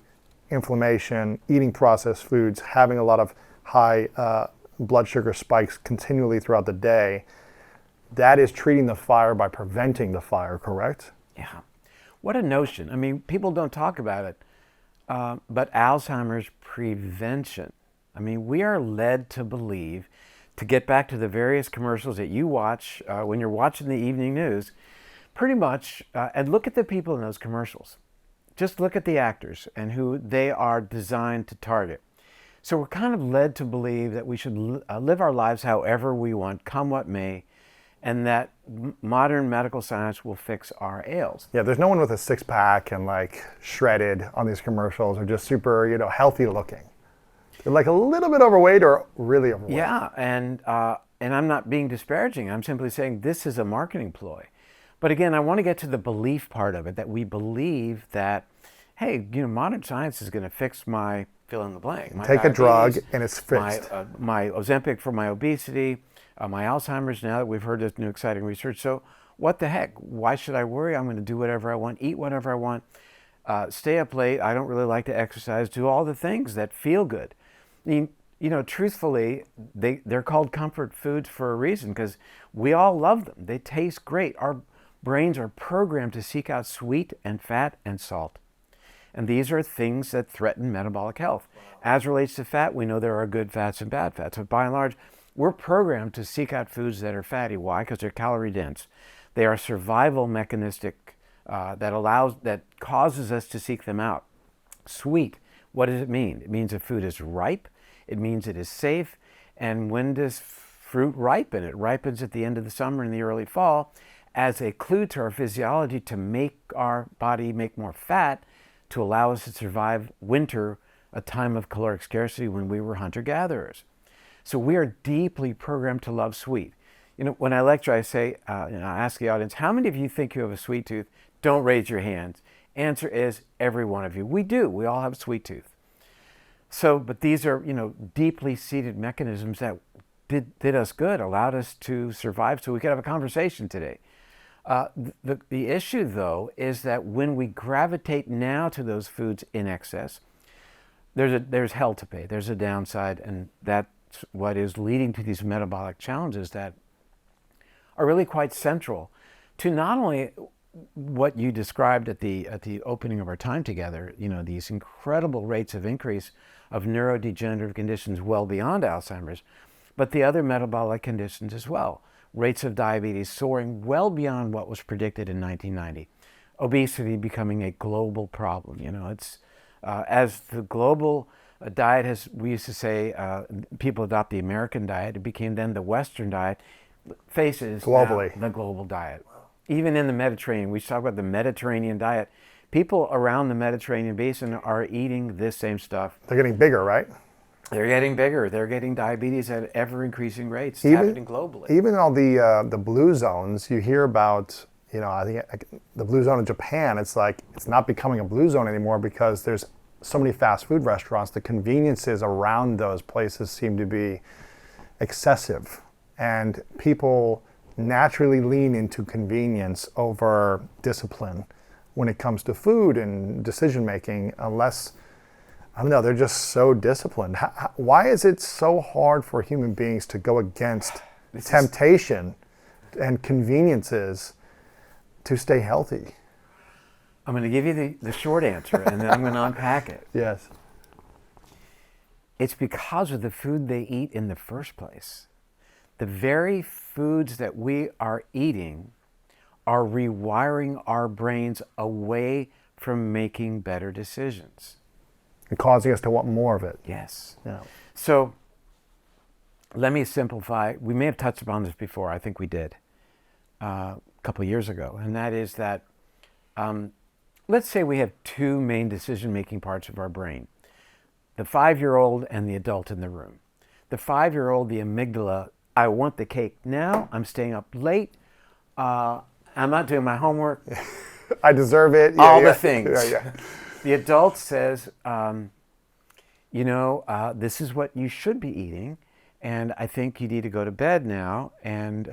inflammation, eating processed foods, having a lot of high blood sugar spikes continually throughout the day, that is treating the fire by preventing the fire, correct? Yeah. What a notion. I mean, people don't talk about it, but Alzheimer's prevention. I mean, we are led to believe, to get back to the various commercials that you watch when you're watching the evening news, pretty much, and look at the people in those commercials. Just look at the actors and who they are designed to target. So we're kind of led to believe that we should live our lives however we want, come what may, and that modern medical science will fix our ails. Yeah, there's no one with a six-pack and like shredded on these commercials or just super, healthy looking. They're like a little bit overweight or really overweight. Yeah, and I'm not being disparaging. I'm simply saying this is a marketing ploy. But again, I want to get to the belief part of it, that we believe that, hey, modern science is going to fix my fill in the blank. My Take a drug diabetes, and it's fixed. My Ozempic for my obesity, my Alzheimer's, now that we've heard this new exciting research. So what the heck? Why should I worry? I'm going to do whatever I want, eat whatever I want, stay up late. I don't really like to exercise, do all the things that feel good. I mean, truthfully, they're called comfort foods for a reason, because we all love them. They taste great. Our brains are programmed to seek out sweet and fat and salt. And these are things that threaten metabolic health. As relates to fat, we know there are good fats and bad fats. But by and large, we're programmed to seek out foods that are fatty. Why? Because they're calorie dense. They are survival mechanistic that causes us to seek them out. Sweet, what does it mean? It means a food is ripe. It means it is safe. And when does fruit ripen? It ripens at the end of the summer and the early fall as a clue to our physiology to make our body make more fat to allow us to survive winter, a time of caloric scarcity when we were hunter-gatherers. So we are deeply programmed to love sweet. When I lecture, I say, I ask the audience, how many of you think you have a sweet tooth? Don't raise your hands. Answer is every one of you. We do. We all have a sweet tooth. So, but these are, deeply seated mechanisms that did us good, allowed us to survive so we could have a conversation today. The issue, though, is that when we gravitate now to those foods in excess, there's hell to pay. There's a downside, and that's what is leading to these metabolic challenges that are really quite central to not only what you described at the opening of our time together, these incredible rates of increase of neurodegenerative conditions well beyond Alzheimer's, but the other metabolic conditions as well. Rates of diabetes soaring well beyond what was predicted in 1990. Obesity becoming a global problem. It's as the global diet has, we used to say, people adopt the American diet. It became then the Western diet. Faces globally the global diet. Even in the Mediterranean, we talk about the Mediterranean diet. People around the Mediterranean basin are eating this same stuff. They're getting bigger, right? They're getting bigger. They're getting diabetes at ever-increasing rates. It's happening globally. Even all the blue zones, you hear about, I think the blue zone in Japan, it's like it's not becoming a blue zone anymore because there's so many fast food restaurants. The conveniences around those places seem to be excessive. And people naturally lean into convenience over discipline when it comes to food and decision-making, unless, I don't know, they're just so disciplined. Why is it so hard for human beings to go against temptation and conveniences to stay healthy? I'm going to give you the short answer, and then I'm going to unpack it. Yes. It's because of the food they eat in the first place. The very foods that we are eating are rewiring our brains away from making better decisions. And causing us to want more of it. Yes. Yeah. So let me simplify. We may have touched upon this before. I think we did a couple of years ago. And that is that let's say we have two main decision-making parts of our brain. The 5-year-old and the adult in the room. The 5-year-old, the amygdala, I want the cake now. I'm staying up late. I'm not doing my homework. I deserve it. Yeah, All yeah. the things. Yeah, yeah. The adult says, this is what you should be eating, and I think you need to go to bed now. And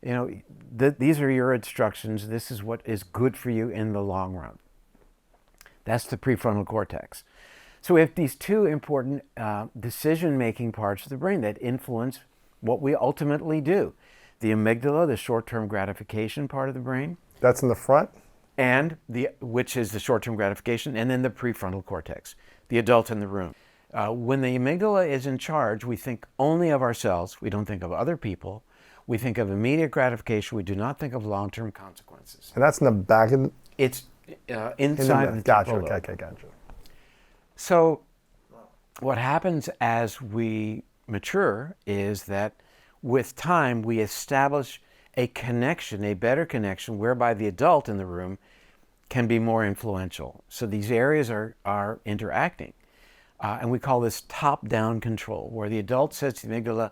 these are your instructions. This is what is good for you in the long run. That's the prefrontal cortex. So we have these two important decision-making parts of the brain that influence what we ultimately do. The amygdala, the short-term gratification part of the brain, That's in the front? and which is the short-term gratification, and then the prefrontal cortex, the adult in the room. When the amygdala is in charge, we think only of ourselves. We don't think of other people. We think of immediate gratification. We do not think of long-term consequences. And that's in the back of It's inside of the Gotcha, temporal lobe. okay, gotcha. So what happens as we mature is that with time we establish a connection, a better connection, whereby the adult in the room can be more influential. So these areas are interacting. And we call this top-down control, where the adult says to the amygdala,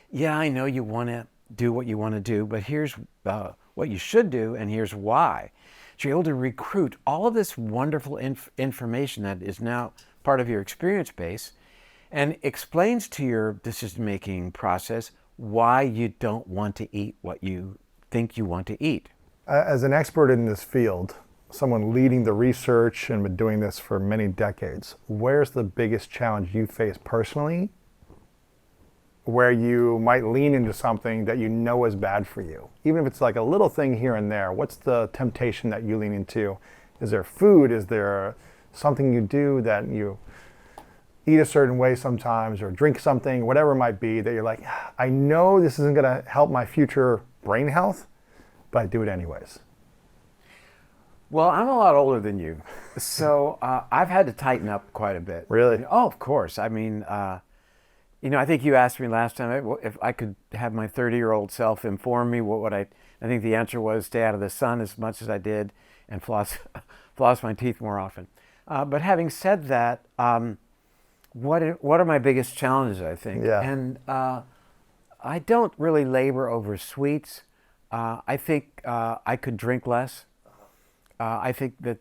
yeah, I know you want to do what you want to do, but here's what you should do, and here's why. So you're able to recruit all of this wonderful information that is now part of your experience base and explains to your decision-making process why you don't want to eat what you think you want to eat. As an expert in this field, someone leading the research and been doing this for many decades, where's the biggest challenge you face personally where you might lean into something that you know is bad for you? Even if it's like a little thing here and there, what's the temptation that you lean into? Is there food? Is there something you do that you eat a certain way sometimes, or drink something, whatever it might be, that you're like, I know this isn't going to help my future brain health, but I do it anyways? Well, I'm a lot older than you, so I've had to tighten up quite a bit. Really? Oh, of course. I mean, I think you asked me last time if I could have my 30-year-old self inform me, what would I think the answer was stay out of the sun as much as I did and floss my teeth more often. But having said that, what are my biggest challenges, I think? Yeah. And I don't really labor over sweets. I think I could drink less. I think that,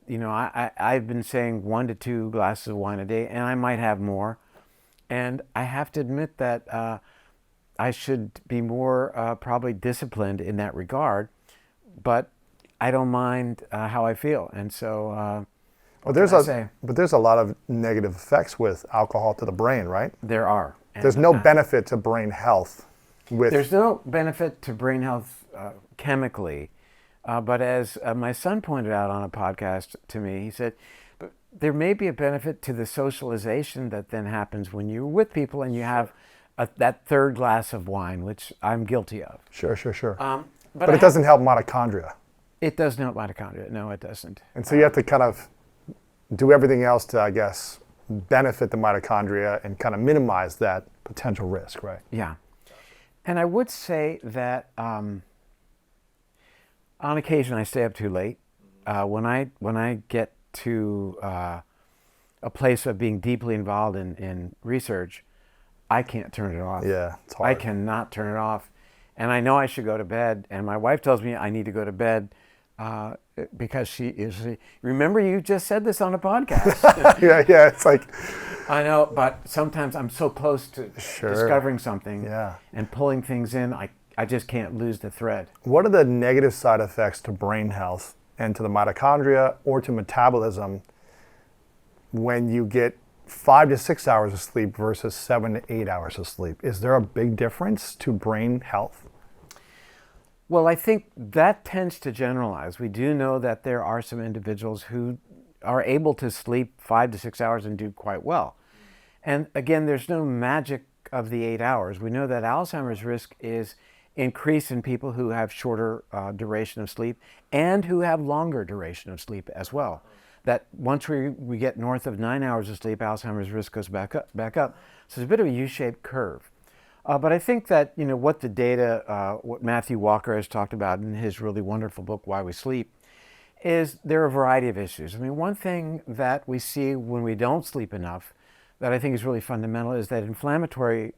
I've been saying 1 to 2 glasses of wine a day, and I might have more. And I have to admit that I should be more probably disciplined in that regard, but I don't mind how I feel. And so, But there's a lot of negative effects with alcohol to the brain, right? there are. There's no benefit to brain health with. There's no benefit to brain health chemically, but as my son pointed out on a podcast to me, he said, but there may be a benefit to the socialization that then happens when you're with people and you have that third glass of wine, which I'm guilty of. Sure. But it doesn't help mitochondria. It doesn't help mitochondria. No, it doesn't. And so you have to kind of do everything else to, I guess, benefit the mitochondria and kind of minimize that potential risk, right? Yeah. And I would say that on occasion I stay up too late. When I get to a place of being deeply involved in research, I can't turn it off. Yeah, it's hard. I cannot turn it off. And I know I should go to bed. And my wife tells me I need to go to bed because she is. Remember, you just said this on a podcast. yeah, it's like. I know, but sometimes I'm so close to discovering something and pulling things in, I just can't lose the thread. What are the negative side effects to brain health and to the mitochondria or to metabolism when you get 5 to 6 hours of sleep versus 7 to 8 hours of sleep? Is there a big difference to brain health? Well, I think that tends to generalize. We do know that there are some individuals who are able to sleep 5 to 6 hours and do quite well. And again, there's no magic of the 8 hours. We know that Alzheimer's risk is increased in people who have shorter duration of sleep and who have longer duration of sleep as well. That once we get north of 9 hours of sleep, Alzheimer's risk goes back up. So it's a bit of a U-shaped curve. But I think that, what the data, what Matthew Walker has talked about in his really wonderful book, Why We Sleep, is there are a variety of issues. I mean, one thing that we see when we don't sleep enough, that I think is really fundamental is that inflammatory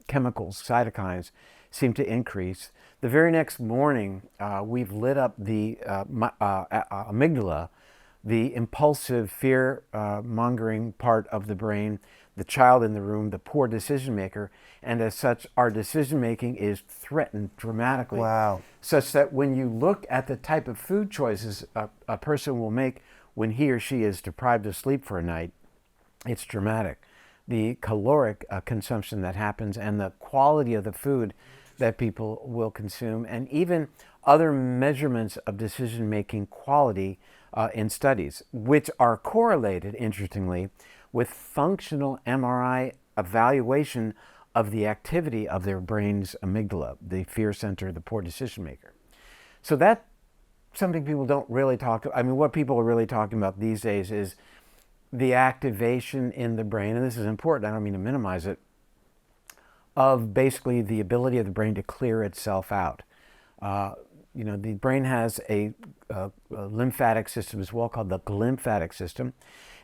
chemicals, cytokines, seem to increase. The very next morning, we've lit up the amygdala, the impulsive, fear-mongering part of the brain, the child in the room, the poor decision maker, and as such, our decision making is threatened dramatically. Wow. Such that when you look at the type of food choices a person will make when he or she is deprived of sleep for a night, it's dramatic. The caloric consumption that happens and the quality of the food that people will consume, and even other measurements of decision-making quality in studies, which are correlated, interestingly, with functional MRI evaluation of the activity of their brain's amygdala, the fear center, the poor decision maker. So that's something people don't really talk about. I mean, what people are really talking about these days is the activation in the brain, and this is important, I don't mean to minimize it, of basically the ability of the brain to clear itself out. The brain has a lymphatic system as well called the glymphatic system,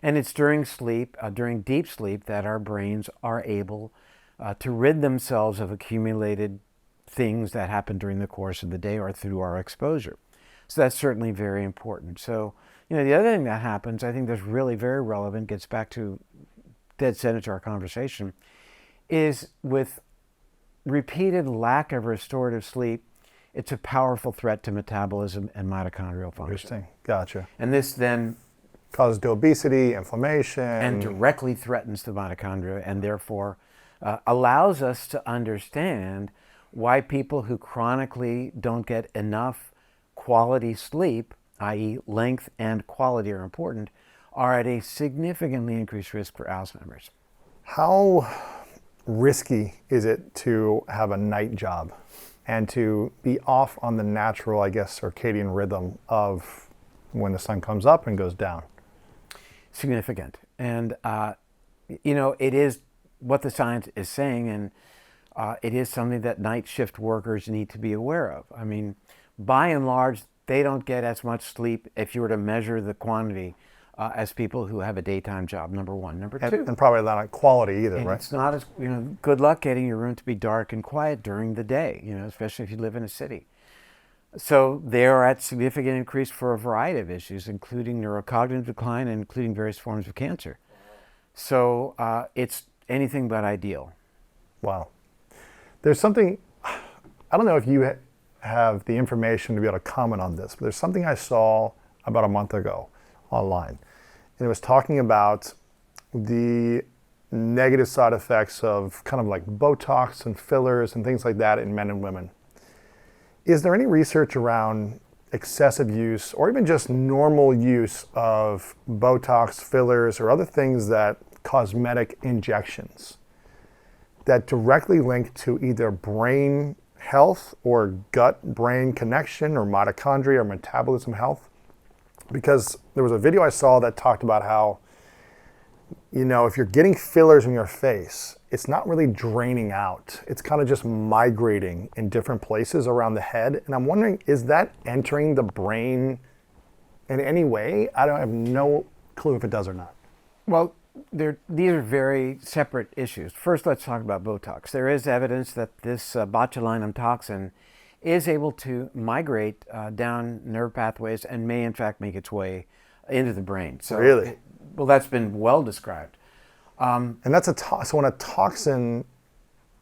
and it's during sleep, during deep sleep, that our brains are able to rid themselves of accumulated things that happen during the course of the day or through our exposure. So that's certainly very important. So, the other thing that happens, I think that's really very relevant, gets back to dead center to our conversation, is with repeated lack of restorative sleep, it's a powerful threat to metabolism and mitochondrial function. Interesting. Gotcha. And this then Causes to obesity, inflammation. and directly threatens the mitochondria, and therefore allows us to understand why people who chronically don't get enough quality sleep, i.e. length and quality are important, are at a significantly increased risk for Alzheimer's. How risky is it to have a night job and to be off on the natural, circadian rhythm of when the sun comes up and goes down? Significant. And, it is what the science is saying, and it is something that night shift workers need to be aware of. I mean, by and large, they don't get as much sleep if you were to measure the quantity as people who have a daytime job, number one. Number two. And probably not quality either, and right? it's not as, good luck getting your room to be dark and quiet during the day, especially if you live in a city. So they are at significant increase for a variety of issues, including neurocognitive decline and including various forms of cancer. So it's anything but ideal. Wow. There's something, I don't know if you have the information to be able to comment on this, but there's something I saw about a month ago online. And it was talking about the negative side effects of kind of like Botox and fillers and things like that in men and women. Is there any research around excessive use or even just normal use of Botox, fillers, or other things that cosmetic injections that directly link to either brain health or gut-brain connection or mitochondria or metabolism health? Because there was a video I saw that talked about how, if you're getting fillers in your face, it's not really draining out. It's kind of just migrating in different places around the head. And I'm wondering, is that entering the brain in any way? I have no clue if it does or not. Well, these are very separate issues. First, let's talk about Botox. There is evidence that this botulinum toxin is able to migrate down nerve pathways and may in fact make its way into the brain. So, really? Well, that's been well described. And that's so when a toxin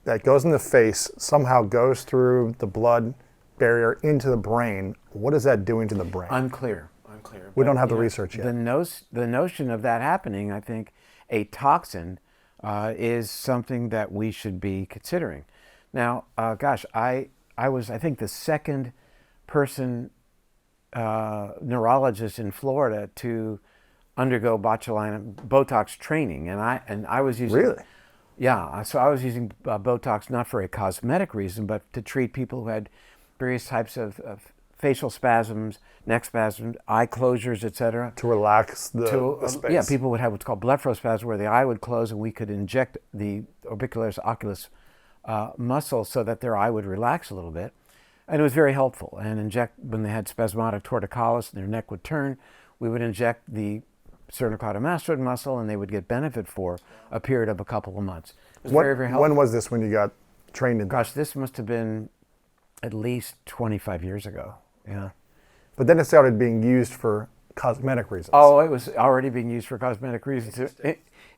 that goes in the face somehow goes through the blood barrier into the brain, what is that doing to the brain? Unclear. We don't have the research yet. The notion of that happening, I think, a toxin is something that we should be considering. Now, I was, I think, the second person, neurologist in Florida to undergo Botox training, and I was using. Really? Yeah, so I was using Botox not for a cosmetic reason, but to treat people who had various types of facial spasms, neck spasms, eye closures, etc. To relax the space. Yeah, people would have what's called blepharospasm, where the eye would close and we could inject the orbicularis oculis muscle so that their eye would relax a little bit. And it was very helpful. And inject, when they had spasmodic torticollis and their neck would turn, we would inject the sternocleidomastoid muscle, and they would get benefit for a period of a couple of months. It was very, very helpful. When was this when you got trained in? Gosh, this must have been at least 25 years ago. Yeah. But then it started being used for cosmetic reasons. Oh, it was already being used for cosmetic reasons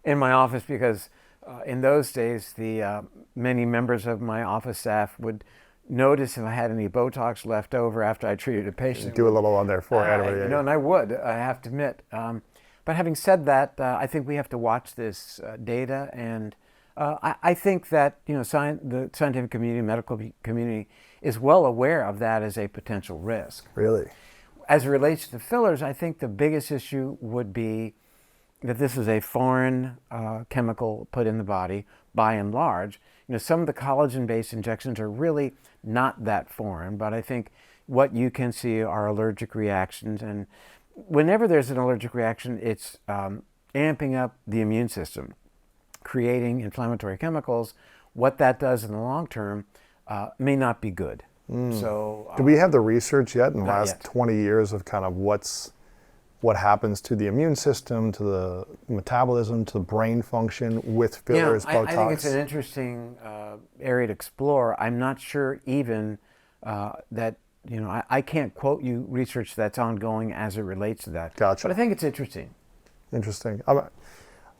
in my office, because in those days, the many members of my office staff would notice if I had any Botox left over after I treated a patient. Do a little on their forehead. And I would, I have to admit. But having said that, I think we have to watch this data, and I think that the scientific community, medical community, is well aware of that as a potential risk. Really? As it relates to the fillers, I think the biggest issue would be that this is a foreign chemical put in the body, by and large. Some of the collagen-based injections are really not that foreign, but I think what you can see are allergic reactions, and whenever there's an allergic reaction, it's amping up the immune system, creating inflammatory chemicals. What that does in the long term may not be good. So, do we have the research yet in the last yet. 20 years of kind of what happens to the immune system, to the metabolism, to the brain function with fillers, Botox? I think it's an interesting area to explore. I'm not sure even that, I can't quote you research that's ongoing as it relates to that. Gotcha. But I think it's interesting. Interesting.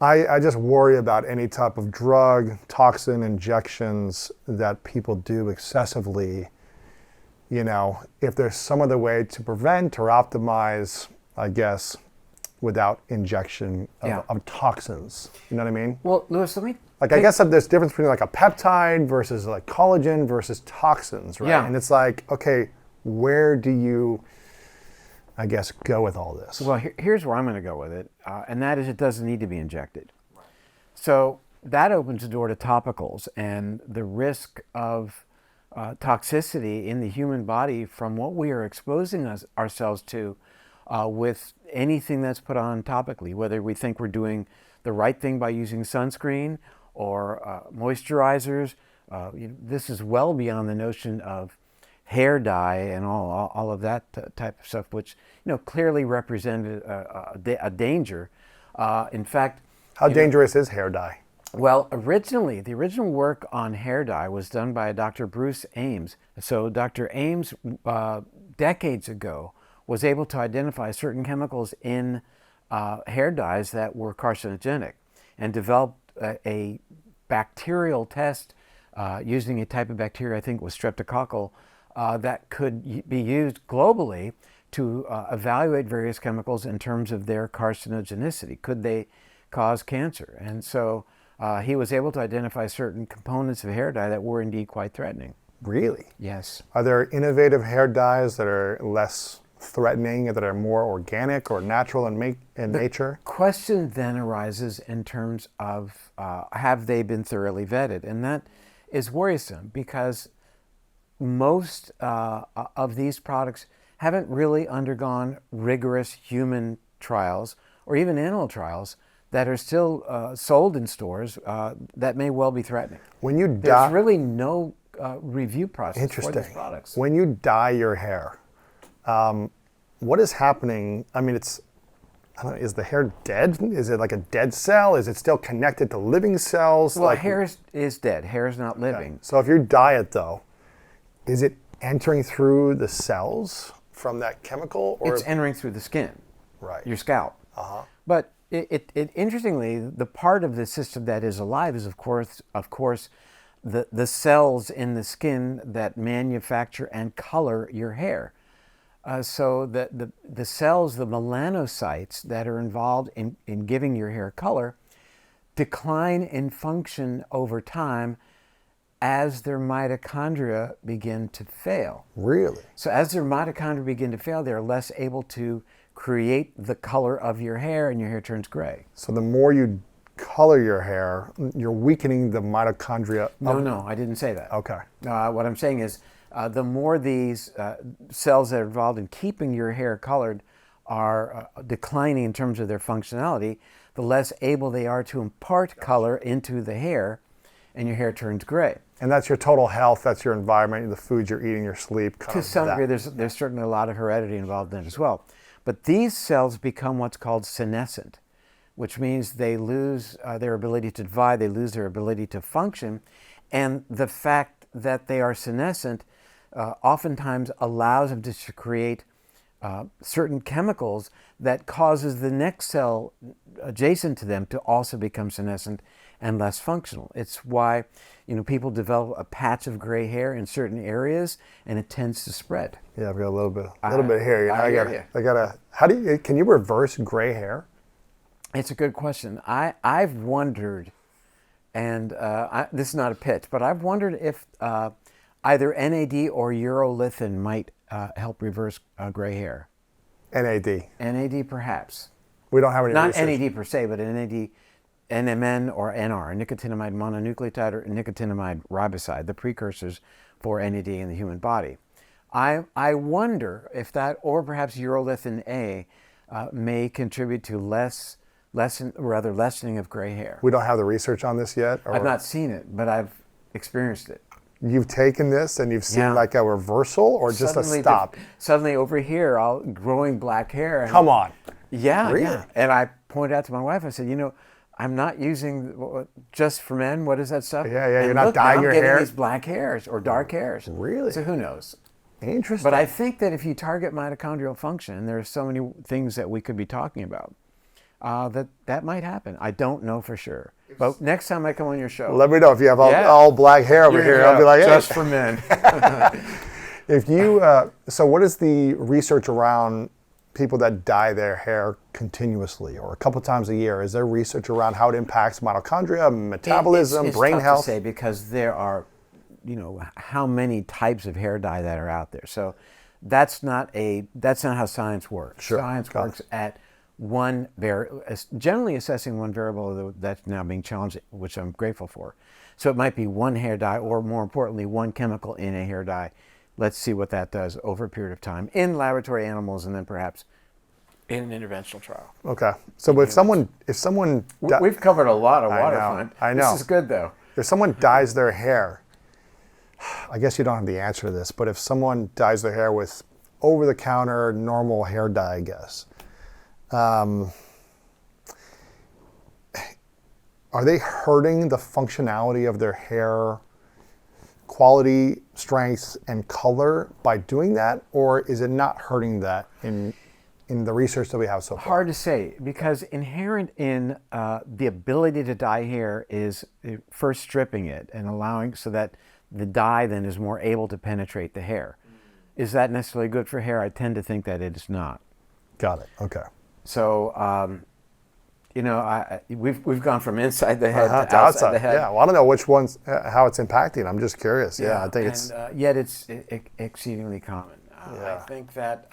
I just worry about any type of drug, toxin injections that people do excessively. If there's some other way to prevent or optimize, I guess, without injection of toxins. You know what I mean? Well, Louis, let me... I guess that there's a difference between like a peptide versus like collagen versus toxins, right? Yeah. And it's like, okay, where do you, I guess, go with all this? Well, here's where I'm going to go with it, and that is it doesn't need to be injected. Right. So that opens the door to topicals, and the risk of toxicity in the human body from what we are exposing ourselves to with anything that's put on topically, whether we think we're doing the right thing by using sunscreen or moisturizers. This is well beyond the notion of hair dye and all of that type of stuff, which clearly represented a danger. In fact, how dangerous is hair dye? Well, the original work on hair dye was done by Dr. Bruce Ames. So Dr. Ames, decades ago, was able to identify certain chemicals in hair dyes that were carcinogenic, and developed a bacterial test using a type of bacteria, I think it was streptococcal, that could be used globally to evaluate various chemicals in terms of their carcinogenicity. Could they cause cancer? And so he was able to identify certain components of hair dye that were indeed quite threatening. Really? Yes. Are there innovative hair dyes that are less threatening, that are more organic or natural in nature? The question then arises in terms of have they been thoroughly vetted? And that is worrisome, because most of these products haven't really undergone rigorous human trials or even animal trials that are still sold in stores that may well be threatening. When you There's really no review process for these products. When you dye your hair, what is happening? I mean, is the hair dead? Is it like a dead cell? Is it still connected to living cells? Well, hair is dead. Hair is not living. Okay. So if you dye it, though, is it entering through the cells from that chemical? Or it's entering through the skin, right? Your scalp. But it interestingly, the part of the system that is alive is, of course, the cells in the skin that manufacture and color your hair. So the cells, the melanocytes that are involved in giving your hair color, decline in function over time as their mitochondria begin to fail. Really? So as their mitochondria begin to fail, they're less able to create the color of your hair, and your hair turns gray. So the more you color your hair, you're weakening the mitochondria. No, I didn't say that. Okay. What I'm saying is the more these cells that are involved in keeping your hair colored are declining in terms of their functionality, the less able they are to impart color into the hair, and your hair turns gray. And that's your total health, that's your environment, the foods you're eating, your sleep. To some degree, there's certainly a lot of heredity involved in it as well. But these cells become what's called senescent. which means they lose their ability to divide, they lose their ability to function. And the fact that they are senescent oftentimes allows them to create certain chemicals that causes the next cell adjacent to them to also become senescent and less functional. It's why, people develop a patch of gray hair in certain areas, and it tends to spread. Yeah, I've got a little bit of hair. Can you reverse gray hair? It's a good question. I've wondered, and this is not a pitch, but I've wondered if either NAD or urolithin might help reverse gray hair. NAD. NAD perhaps. We don't have any Not research. NAD per se, but NAD, NMN or NR, nicotinamide mononucleotide or nicotinamide riboside, the precursors for NAD in the human body. I wonder if that, or perhaps urolithin A, may contribute to lessening of gray hair. We don't have the research on this yet? Or I've not seen it, but I've experienced it. You've taken this and you've seen Yeah. like a reversal or just a stop? Suddenly over here, growing black hair. Come on. Yeah, Really? yeah. And I pointed out to my wife, I said, I'm not using just for men. What is that stuff? Yeah, And you're not look, dyeing now your I'm getting hair? these black hairs or dark hairs. Really? So who knows? Interesting. But I think that if you target mitochondrial function, and there are so many things that we could be talking about, that might happen. I don't know for sure. But next time I come on your show, Let me know if you have all black hair over here. I'll be like, hey. just for men. If you, so what is the research around people that dye their hair continuously or a couple times a year? Is there research around how it impacts mitochondria, metabolism, it's brain tough health? to say because there are, how many types of hair dye that are out there. So that's not how science works. Sure. Science works at generally assessing one variable that's now being challenged, which I'm grateful for. So it might be one hair dye, or more importantly, one chemical in a hair dye. Let's see what that does over a period of time in laboratory animals, and then perhaps in an interventional trial. Okay. So if someone We've covered a lot of waterfront. I know. This is good though. If someone dyes their hair, I guess you don't have the answer to this, but if someone dyes their hair with over-the-counter normal hair dye, I guess, are they hurting the functionality of their hair quality, strength, and color by doing that? Or is it not hurting that in the research that we have so far? Hard to say, because inherent in the ability to dye hair is first stripping it and allowing so that the dye then is more able to penetrate the hair. Is that necessarily good for hair? I tend to think that it is not. Got it. Okay. So, we've gone from inside the head to outside the head. Yeah, well, I don't know which ones, how it's impacting. I'm just curious. Yeah, I think it's. Yet it's exceedingly common. I think that.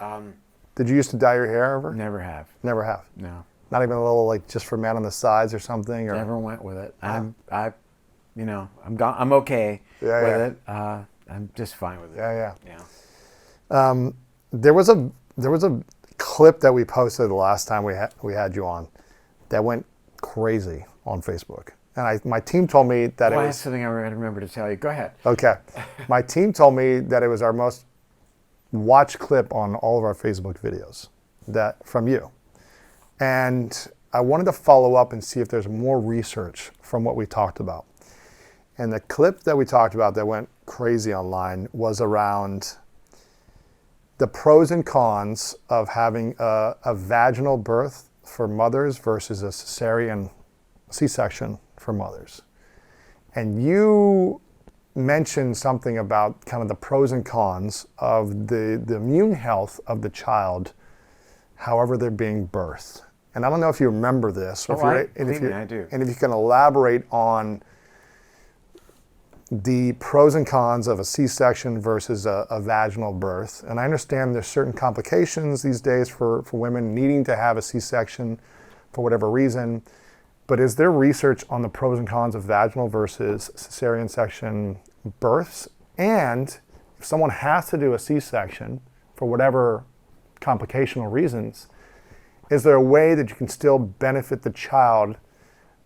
Did you used to dye your hair ever? Never have. Never have. No. Not even a little like just for men on the sides or something. Or Never went with it. I'm okay with it. I'm just fine with it. Yeah. Yeah. There was a clip that we posted the last time we had you on that went crazy on Facebook, and my team told me that it was something I remember to tell you. Go ahead. Okay. My team told me that it was our most watched clip on all of our Facebook videos from you, and I wanted to follow up and see if there's more research from what we talked about. And the clip that we talked about that went crazy online was around the pros and cons of having a vaginal birth for mothers versus a cesarean C-section for mothers. And you mentioned something about kind of the pros and cons of the immune health of the child, however they're being birthed. And I don't know if you remember this, or I do. And if you can elaborate on the pros and cons of a C-section versus a vaginal birth. And I understand there's certain complications these days for women needing to have a C-section for whatever reason. But is there research on the pros and cons of vaginal versus cesarean section births? And if someone has to do a C-section for whatever complicational reasons, is there a way that you can still benefit the child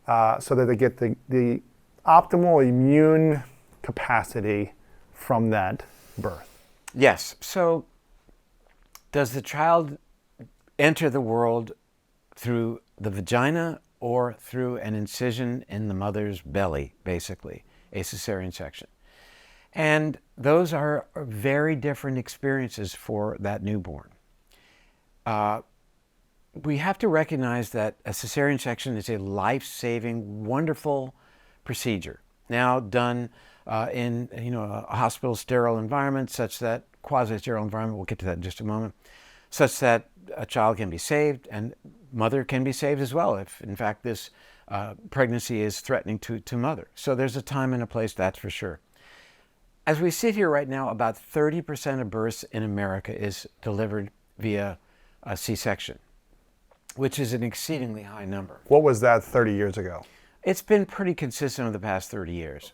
so that they get the optimal immune capacity from that birth? Yes. So does the child enter the world through the vagina or through an incision in the mother's belly, basically, a cesarean section. And those are very different experiences for that newborn. We have to recognize that a cesarean section is a life-saving, wonderful procedure, now done in a hospital sterile environment, such that quasi-sterile environment, we'll get to that in just a moment, such that a child can be saved and mother can be saved as well if in fact this pregnancy is threatening to mother. So there's a time and a place, that's for sure. As we sit here right now, about 30% of births in America is delivered via a C-section, which is an exceedingly high number. What was that 30 years ago? It's been pretty consistent over the past 30 years.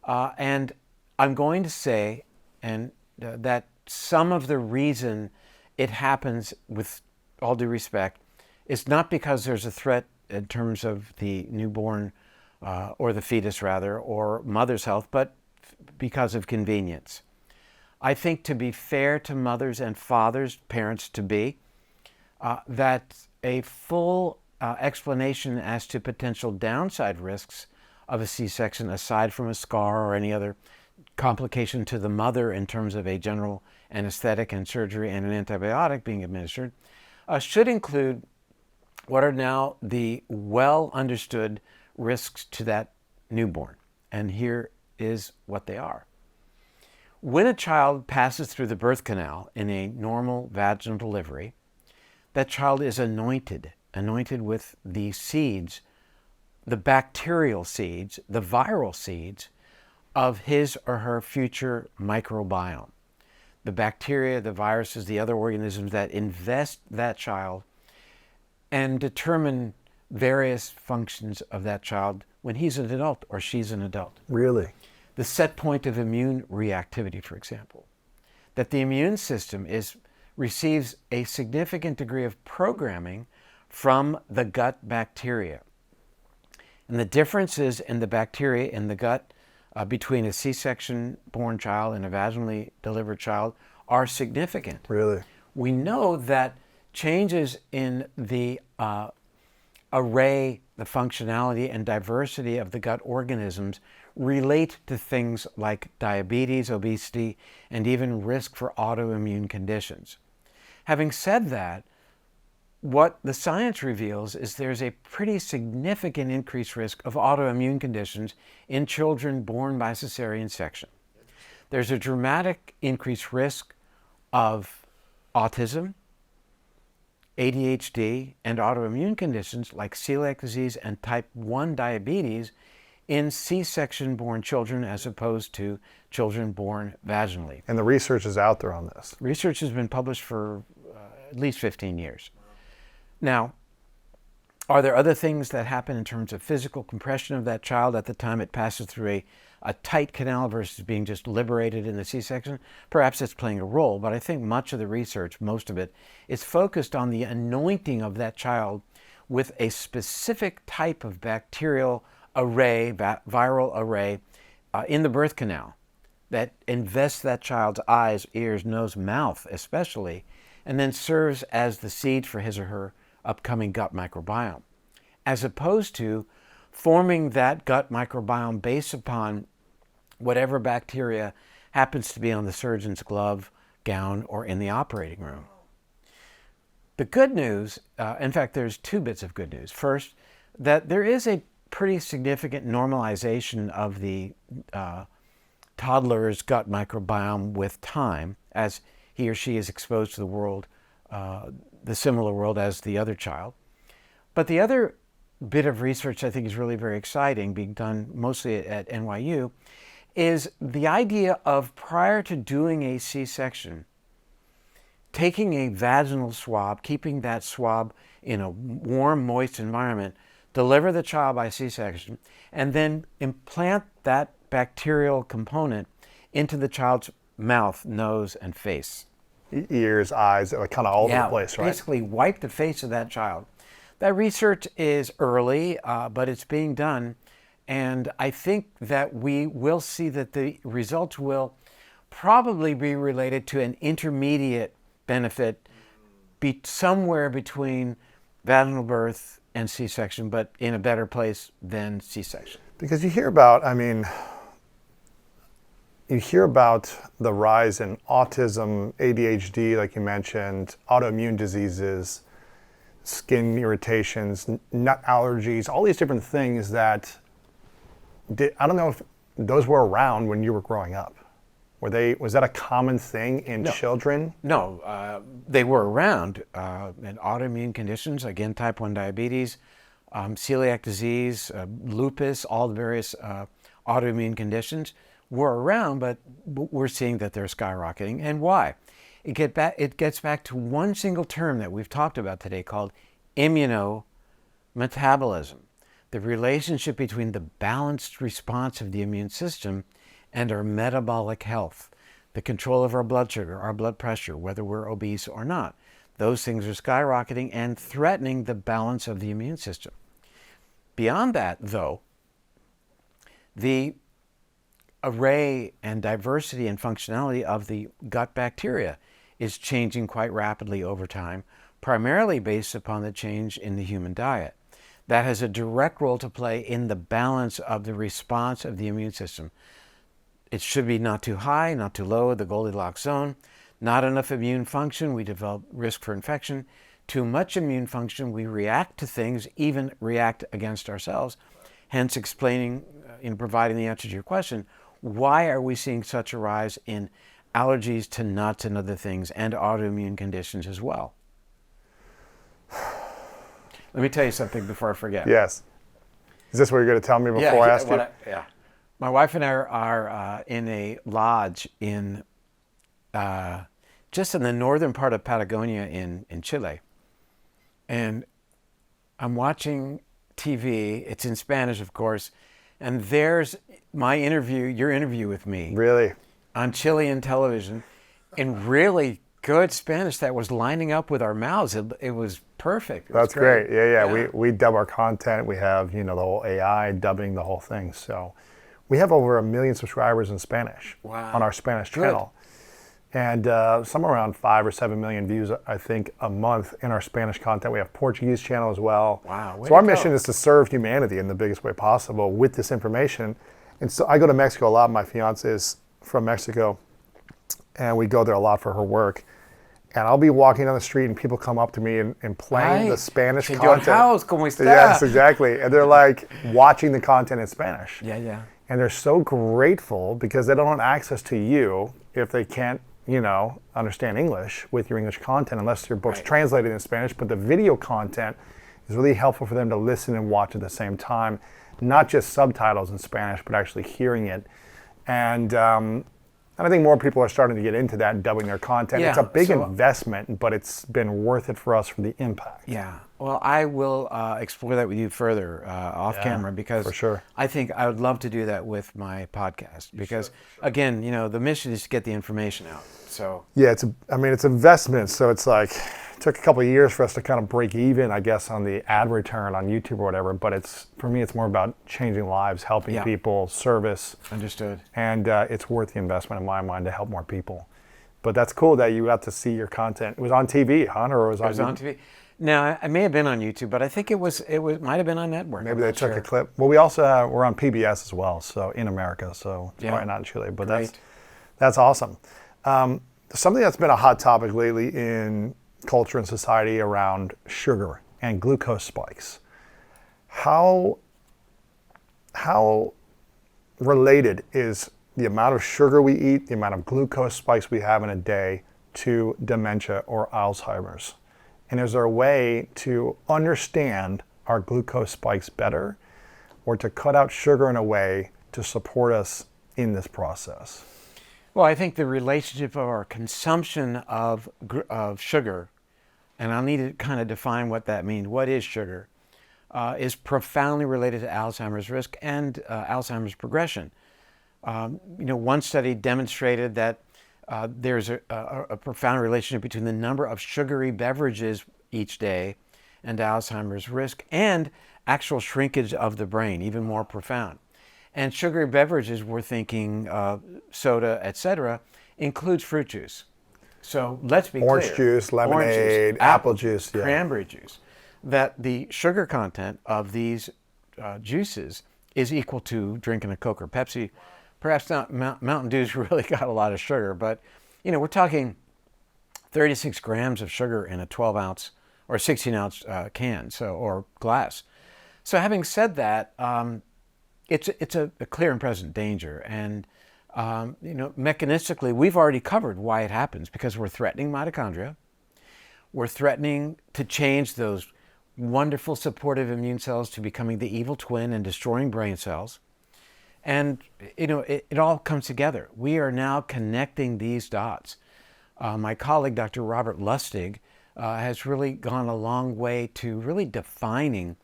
Okay. And I'm going to say that some of the reason it happens, with all due respect, is not because there's a threat in terms of the newborn or the fetus rather, or mother's health, but because of convenience. I think, to be fair to mothers and fathers, parents to be, that a full explanation as to potential downside risks of a C-section, aside from a scar or any other complication to the mother in terms of a general anesthetic and surgery and an antibiotic being administered, should include what are now the well understood risks to that newborn. And here is what they are. When a child passes through the birth canal in a normal vaginal delivery, that child is anointed with the seeds, the bacterial seeds, the viral seeds of his or her future microbiome. The bacteria, the viruses, the other organisms that invest that child and determine various functions of that child when he's an adult or she's an adult. Really? The set point of immune reactivity, for example. That the immune system receives a significant degree of programming from the gut bacteria. And the differences in the bacteria in the gut between a C-section born child and a vaginally delivered child are significant. Really? We know that changes in the array, the functionality and diversity of the gut organisms relate to things like diabetes, obesity, and even risk for autoimmune conditions. Having said that, what the science reveals is there's a pretty significant increased risk of autoimmune conditions in children born by cesarean section. There's a dramatic increased risk of autism, ADHD, and autoimmune conditions like celiac disease and type 1 diabetes in C-section born children as opposed to children born vaginally. And the research is out there on this. Research has been published for at least 15 years. Now, are there other things that happen in terms of physical compression of that child at the time it passes through a tight canal versus being just liberated in the C-section? Perhaps it's playing a role, but I think much of the research, most of it, is focused on the anointing of that child with a specific type of bacterial array, viral array, in the birth canal that invests that child's eyes, ears, nose, mouth especially, and then serves as the seed for his or her upcoming gut microbiome, as opposed to forming that gut microbiome based upon whatever bacteria happens to be on the surgeon's glove, gown, or in the operating room. The good news, in fact, there's two bits of good news. First, that there is a pretty significant normalization of the toddler's gut microbiome with time as he or she is exposed to the world, the similar world as the other child. But the other bit of research I think is really very exciting, being done mostly at NYU, is the idea of, prior to doing a C-section, taking a vaginal swab, keeping that swab in a warm, moist environment, deliver the child by C-section, and then implant that bacterial component into the child's mouth, nose, and face. Ears, eyes, like kind of all over the place, right? Basically wipe the face of that child. That research is early, but it's being done. And I think that we will see that the results will probably be related to an intermediate benefit somewhere between vaginal birth and C-section, but in a better place than C-section. Because you hear about, I mean, you hear about the rise in autism, ADHD, like you mentioned, autoimmune diseases, skin irritations, nut allergies, all these different things that, I don't know if those were around when you were growing up. Was that a common thing in children? No, they were around. And autoimmune conditions, again, type 1 diabetes, celiac disease, lupus, all the various autoimmune conditions were around, but we're seeing that they're skyrocketing. And why? It gets back to one single term that we've talked about today called immunometabolism, the relationship between the balanced response of the immune system and our metabolic health, the control of our blood sugar, our blood pressure, whether we're obese or not. Those things are skyrocketing and threatening the balance of the immune system. Beyond that, though, the array and diversity and functionality of the gut bacteria is changing quite rapidly over time, primarily based upon the change in the human diet. That has a direct role to play in the balance of the response of the immune system. It should be not too high, not too low, the Goldilocks zone. Not enough immune function, we develop risk for infection. Too much immune function, we react to things, even react against ourselves. Hence explaining, in providing the answer to your question, why are we seeing such a rise in allergies to nuts and other things and autoimmune conditions as well? Let me tell you something before I forget. Yes. Is this what you're going to tell me before I ask you? Yeah. My wife and I are in a lodge in just in the northern part of Patagonia in Chile. And I'm watching TV. It's in Spanish, of course. And there's my interview, your interview with me. Really? On Chilean television in really good Spanish that was lining up with our mouths. It was perfect. That's great. Yeah. We dub our content. We have, the whole AI dubbing the whole thing. So we have over 1 million subscribers in Spanish on our Spanish channel. And somewhere around 5 or 7 million views, I think, a month in our Spanish content. We have Portuguese channel as well. Wow. So our mission is to serve humanity in the biggest way possible with this information. And so I go to Mexico a lot. My fiance is from Mexico, and we go there a lot for her work. And I'll be walking down the street, and people come up to me and playing the Spanish content. House, ¿cómo está? Yes, exactly. And they're like watching the content in Spanish. Yeah. And they're so grateful because they don't have access to you if they can't, understand English with your English content unless your book's translated in Spanish. But the video content is really helpful for them to listen and watch at the same time, not just subtitles in Spanish, but actually hearing it. And I think more people are starting to get into that and dubbing their content. Yeah, it's a big investment, but it's been worth it for us for the impact. Yeah. Well, I will explore that with you further off camera because for sure. I think I would love to do that with my podcast because, again, the mission is to get the information out. So yeah, it's investment. So it's like it took a couple of years for us to kind of break even, I guess, on the ad return on YouTube or whatever. But for me, it's more about changing lives, helping people, service. Understood. And it's worth the investment in my mind to help more people. But that's cool that you got to see your content. It was on TV, huh? Or it was on TV? Now, I may have been on YouTube, but I think it might have been on network. Maybe they took a clip. Well, we also we're on PBS as well, so in America, so probably not in Chile. But that's awesome. Something that's been a hot topic lately in culture and society around sugar and glucose spikes. How related is the amount of sugar we eat, the amount of glucose spikes we have in a day to dementia or Alzheimer's? And is there a way to understand our glucose spikes better or to cut out sugar in a way to support us in this process? Well, I think the relationship of our consumption of sugar, and I'll need to kind of define what that means. What is sugar? Is profoundly related to Alzheimer's risk and Alzheimer's progression. One study demonstrated that there's a profound relationship between the number of sugary beverages each day and Alzheimer's risk and actual shrinkage of the brain, even more profound. And sugary beverages, we're thinking soda, etc., includes fruit juice. So let's be clear. Orange juice, lemonade, apple juice. Cranberry juice. that the sugar content of these juices is equal to drinking a Coke or Pepsi. Perhaps not. Mountain Dew's really got a lot of sugar, but we're talking 36 grams of sugar in a 12-ounce or 16-ounce can, or glass. So having said that, it's a clear and present danger. And mechanistically, we've already covered why it happens, because we're threatening mitochondria. We're threatening to change those wonderful supportive immune cells to becoming the evil twin and destroying brain cells. And it all comes together. We are now connecting these dots. My colleague, Dr. Robert Lustig, has really gone a long way to really defining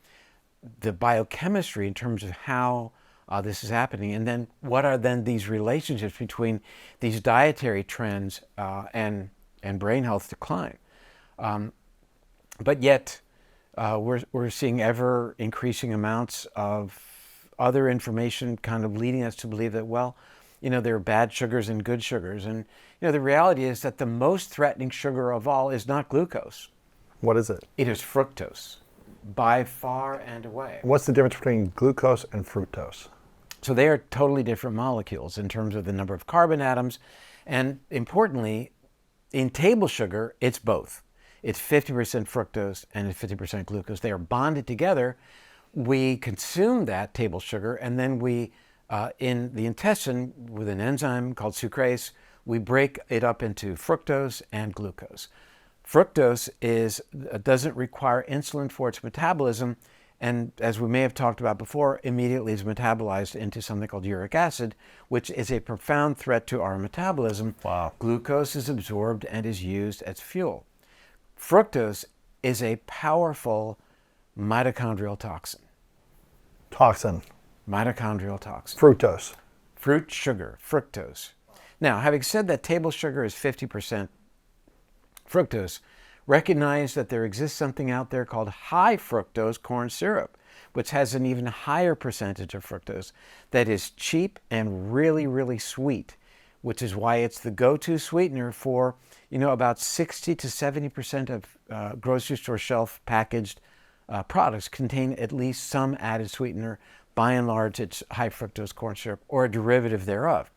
the biochemistry in terms of how this is happening, and then what are then these relationships between these dietary trends and brain health decline. But yet, we're seeing ever increasing amounts of other information kind of leading us to believe that, well, there are bad sugars and good sugars. And, the reality is that the most threatening sugar of all is not glucose. What is it? It is fructose, by far and away. What's the difference between glucose and fructose? So they are totally different molecules in terms of the number of carbon atoms. And importantly, in table sugar, it's both. It's 50% fructose and it's 50% glucose. They are bonded together. We consume that table sugar, and then we, in the intestine, with an enzyme called sucrase, we break it up into fructose and glucose. Fructose doesn't require insulin for its metabolism, and as we may have talked about before, immediately is metabolized into something called uric acid, which is a profound threat to our metabolism. Wow. Glucose is absorbed and is used as fuel. Fructose is a powerful mitochondrial toxin. Mitochondrial toxin. Fructose. Fruit sugar, fructose. Now, having said that table sugar is 50% fructose, recognize that there exists something out there called high fructose corn syrup, which has an even higher percentage of fructose that is cheap and really, really sweet, which is why it's the go-to sweetener for, about 60 to 70% of grocery store shelf packaged products contain at least some added sweetener. By and large, it's high fructose corn syrup or a derivative thereof.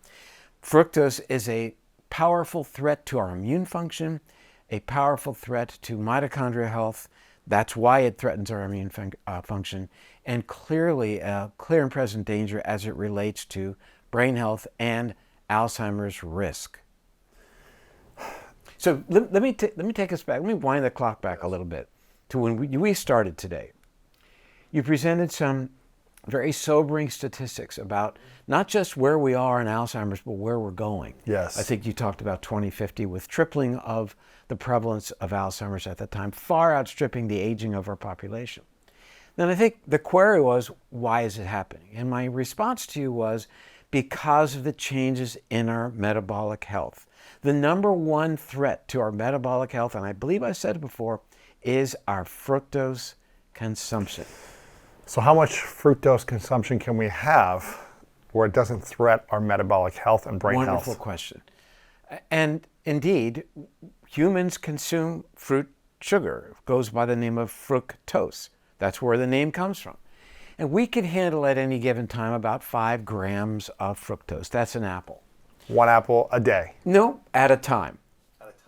Fructose is a powerful threat to our immune function, a powerful threat to mitochondrial health. That's why it threatens our immune function, and clearly a clear and present danger as it relates to brain health and Alzheimer's risk. So let me take us back. Let me wind the clock back a little bit to when we started today. You presented some very sobering statistics about not just where we are in Alzheimer's, but where we're going. Yes. I think you talked about 2050 with tripling of the prevalence of Alzheimer's at that time, far outstripping the aging of our population. Then I think the query was, why is it happening? And my response to you was, because of the changes in our metabolic health. The number one threat to our metabolic health, and I believe I said it before, is our fructose consumption. So how much fructose consumption can we have where it doesn't threat our metabolic health and brain health? Wonderful question. And indeed, humans consume fruit sugar. It goes by the name of fructose. That's where the name comes from. And we can handle at any given time about 5 grams of fructose. That's an apple. 1 apple a day? No, at a time.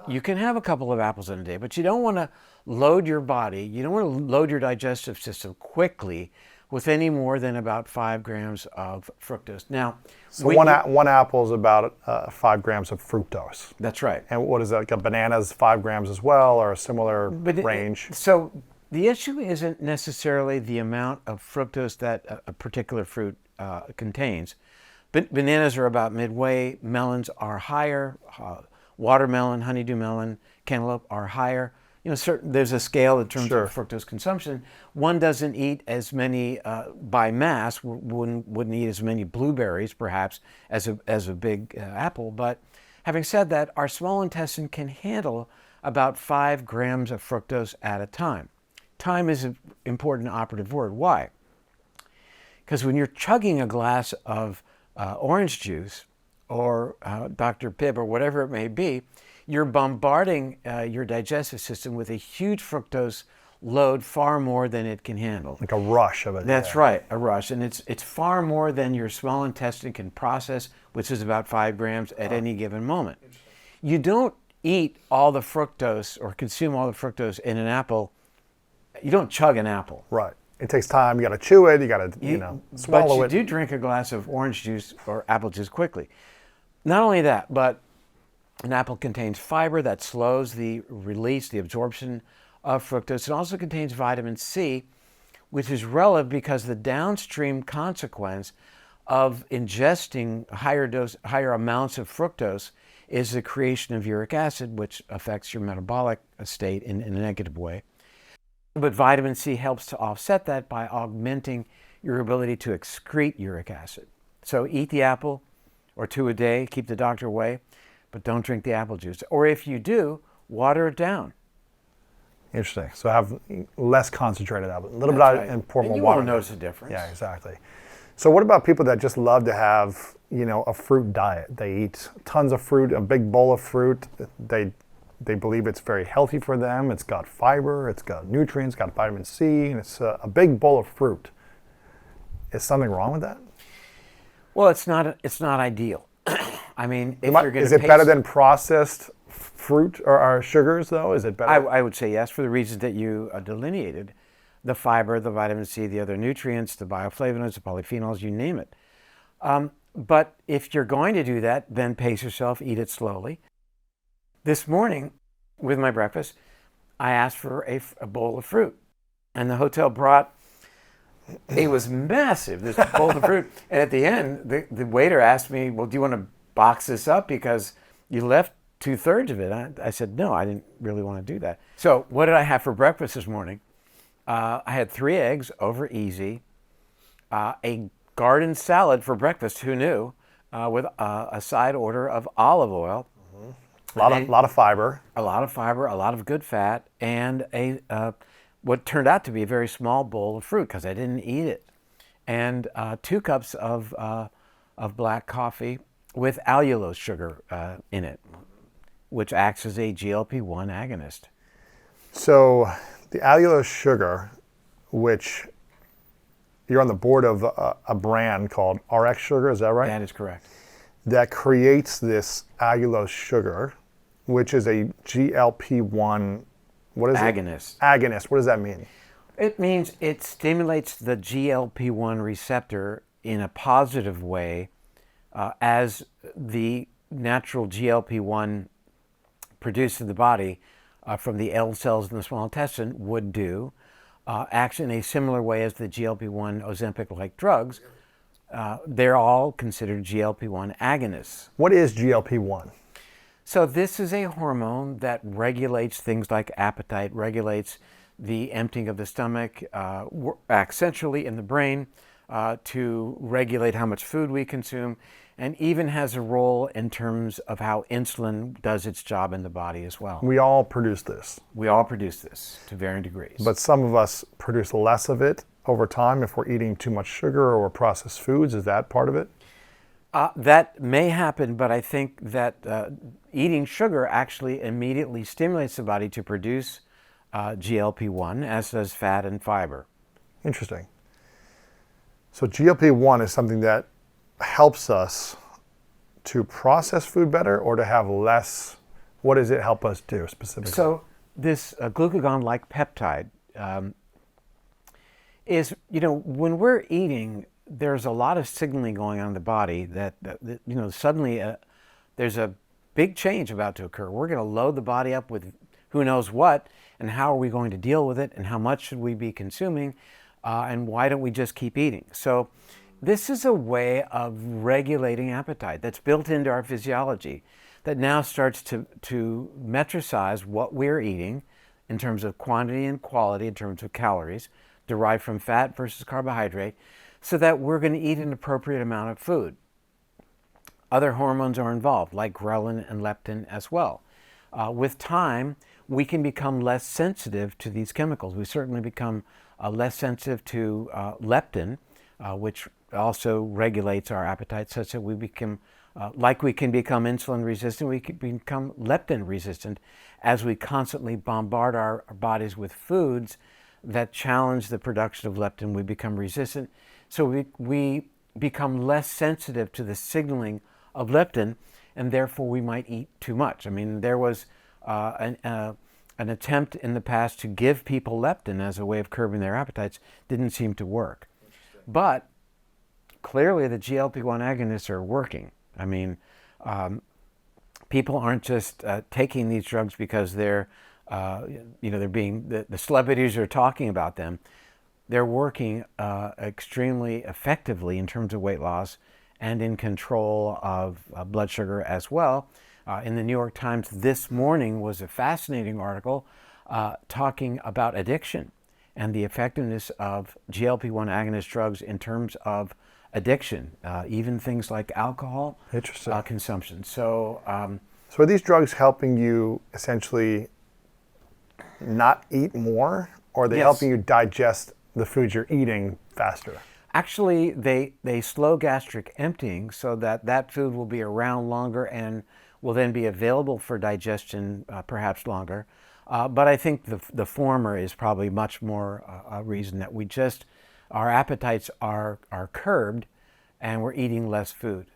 You can have a couple of apples in a day, but you don't want to load your body, you don't want to load your digestive system quickly with any more than about 5 grams of fructose. Now, so one apple is about 5 grams of fructose. That's right. And what is that, like a banana's 5 grams as well, or a similar range? So the issue isn't necessarily the amount of fructose that a particular fruit contains. Bananas are about midway, melons are higher, watermelon, honeydew melon, cantaloupe are higher. There's a scale in terms of fructose consumption. One doesn't eat as many, by mass, wouldn't eat as many blueberries, perhaps, as a big apple. But having said that, our small intestine can handle about 5 grams of fructose at a time. Time is an important operative word. Why? Because when you're chugging a glass of orange juice or Dr. Pibb or whatever it may be, you're bombarding your digestive system with a huge fructose load far more than it can handle. Like a rush of it. That's yeah. right, a rush. And it's far more than your small intestine can process, which is about 5 grams at any given moment. You don't eat all the fructose or consume all the fructose in an apple. You don't chug an apple. Right. It takes time. You got to chew it. You got to, swallow But it. you do drink a glass of orange juice or apple juice quickly. Not only that, but an apple contains fiber that slows the release, the absorption of fructose. It also contains vitamin C, which is relevant because the downstream consequence of ingesting higher amounts of fructose is the creation of uric acid, which affects your metabolic state in a negative way. But vitamin C helps to offset that by augmenting your ability to excrete uric acid. So eat the apple or 2 a day, keep the doctor away, but don't drink the apple juice. Or if you do, water it down. Interesting. So have less concentrated apple, a little That's bit right. and pour And more you water. won't notice a difference. Yeah, exactly. So what about people that just love to have, a fruit diet? They eat tons of fruit, a big bowl of fruit. They believe it's very healthy for them. It's got fiber, it's got nutrients, got vitamin C, and it's a big bowl of fruit. Is something wrong with that? Well, it's not ideal. I mean, if you're going Is to it better than processed fruit or sugars, though? Is it better? I would say yes, for the reasons that you delineated. The fiber, the vitamin C, the other nutrients, the bioflavonoids, the polyphenols, you name it. But if you're going to do that, then pace yourself, eat it slowly. This morning, with my breakfast, I asked for a bowl of fruit. And the hotel brought, it was massive, this bowl of fruit. And at the end, the waiter asked me, well, do you want to box this up because you left 2/3 of it? I said, no, I didn't really want to do that. So what did I have for breakfast this morning? I had 3 eggs over easy, a garden salad for breakfast, who knew, with a side order of olive oil. A lot of fiber. A lot of fiber, a lot of good fat, and what turned out to be a very small bowl of fruit because I didn't eat it. And 2 cups of black coffee with allulose sugar in it, which acts as a GLP-1 agonist. So the allulose sugar, which you're on the board of a brand called RX Sugar, is that right? That is correct. That creates this allulose sugar, which is a GLP-1, what is Agonist. it? Agonist. What does that mean? It means it stimulates the GLP-1 receptor in a positive way, as the natural GLP-1 produced in the body from the L cells in the small intestine would do, acts in a similar way as the GLP-1 Ozempic-like drugs. They're all considered GLP-1 agonists. What is GLP-1? So this is a hormone that regulates things like appetite, regulates the emptying of the stomach, acts centrally in the brain to regulate how much food we consume, and even has a role in terms of how insulin does its job in the body as well. We all produce this. We all produce this to varying degrees. But some of us produce less of it over time if we're eating too much sugar or processed foods. Is that part of it? That may happen, but I think that eating sugar actually immediately stimulates the body to produce GLP-1, as does fat and fiber. Interesting. So GLP-1 is something that helps us to process food better or to have less. What does it help us do specifically? So this glucagon-like peptide is, when we're eating, there's a lot of signaling going on in the body that suddenly there's a big change about to occur. We're going to load the body up with who knows what, and how are we going to deal with it, and how much should we be consuming, and why don't we just keep eating? So this is a way of regulating appetite that's built into our physiology that now starts to metricize what we're eating in terms of quantity and quality, in terms of calories, derived from fat versus carbohydrate, so that we're going to eat an appropriate amount of food. Other hormones are involved, like ghrelin and leptin as well. With time, we can become less sensitive to these chemicals. We certainly become less sensitive to leptin, which also regulates our appetite, such that we become Like we can become insulin resistant, we can become leptin resistant as we constantly bombard our bodies with foods that challenge the production of leptin. We become resistant. So we become less sensitive to the signaling of leptin, and therefore we might eat too much. I mean, there was an attempt in the past to give people leptin as a way of curbing their appetites. Didn't seem to work. But clearly the GLP-1 agonists are working. I mean, people aren't just taking these drugs because they're, they're being, the celebrities are talking about them. They're working extremely effectively in terms of weight loss and in control of blood sugar as well. In the New York Times this morning was a fascinating article talking about addiction and the effectiveness of GLP-1 agonist drugs in terms of addiction, even things like alcohol consumption. So, so are these drugs helping you essentially not eat more, or are they helping you digest the food you're eating faster? Actually, they slow gastric emptying so that that food will be around longer and will then be available for digestion perhaps longer. But I think the former is probably much more a reason that our appetites are curbed and we're eating less food.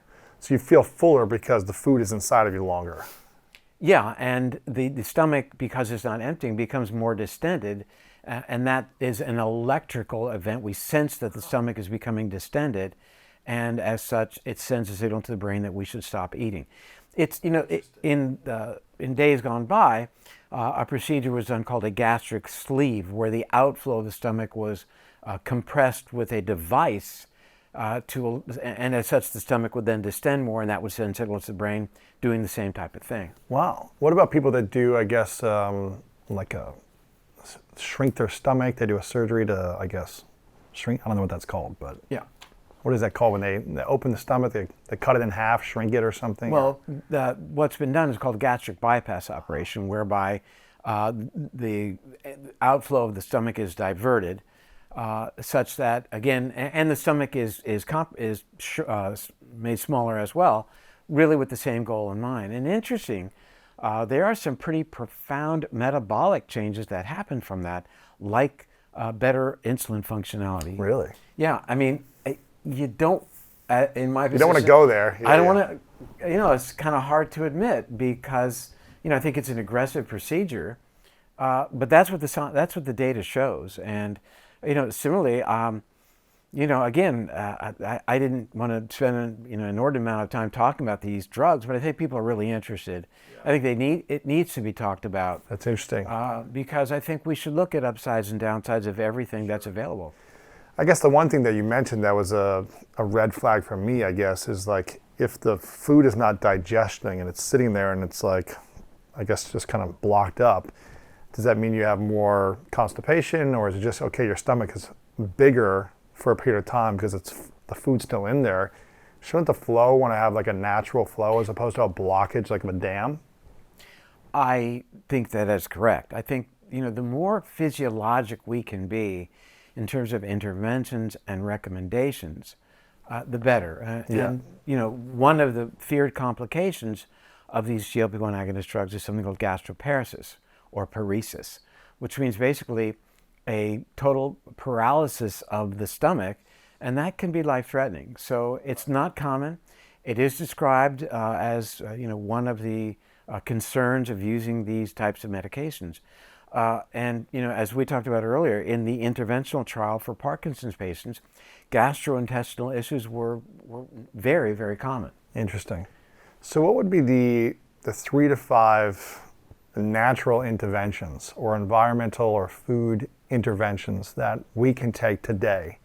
So you feel fuller because the food is inside of you longer. Yeah, and the stomach, because it's not emptying, becomes more distended, and that is an electrical event. We sense that the stomach is becoming distended, and as such, it sends a signal to the brain that we should stop eating. It's, in days gone by, a procedure was done called a gastric sleeve, where the outflow of the stomach was compressed with a device and as such the stomach would then distend more, and that would send signals to the brain doing the same type of thing. Wow. What about people that do, I guess, shrink their stomach? They do a surgery to, I guess, shrink. I don't know what that's called, but yeah. What is that called when they open the stomach? They cut it in half, shrink it or something? Well, what's been done is called gastric bypass operation, whereby the outflow of the stomach is diverted such that, again, and the stomach is made smaller as well, really with the same goal in mind. And interesting, there are some pretty profound metabolic changes that happen from that, like better insulin functionality. Really? Yeah, I mean, you don't, in my position, you don't want to go there. I don't want to, it's kind of hard to admit because, I think it's an aggressive procedure, but that's what the data shows. And, similarly, again, I didn't want to spend an inordinate amount of time talking about these drugs, but I think people are really interested. Yeah. I think it needs to be talked about. That's interesting. Because I think we should look at upsides and downsides of everything that's available. I guess the one thing that you mentioned that was a red flag for me, I guess, is like if the food is not digesting and it's sitting there and it's like, I guess, just kind of blocked up, does that mean you have more constipation, or is it just, okay, your stomach is bigger for a period of time because the food's still in there? Shouldn't the flow want to have like a natural flow as opposed to a blockage like of a dam? I think that is correct. I think, the more physiologic we can be in terms of interventions and recommendations, the better. Yeah. And, one of the feared complications of these GLP-1 agonist drugs is something called gastroparesis or paresis, which means basically a total paralysis of the stomach, and that can be life-threatening. So it's not common. It is described as one of the concerns of using these types of medications. And as we talked about earlier, in the interventional trial for Parkinson's patients, gastrointestinal issues were very, very common. Interesting. So what would be the 3 to 5 natural interventions or environmental or food interventions that we can take today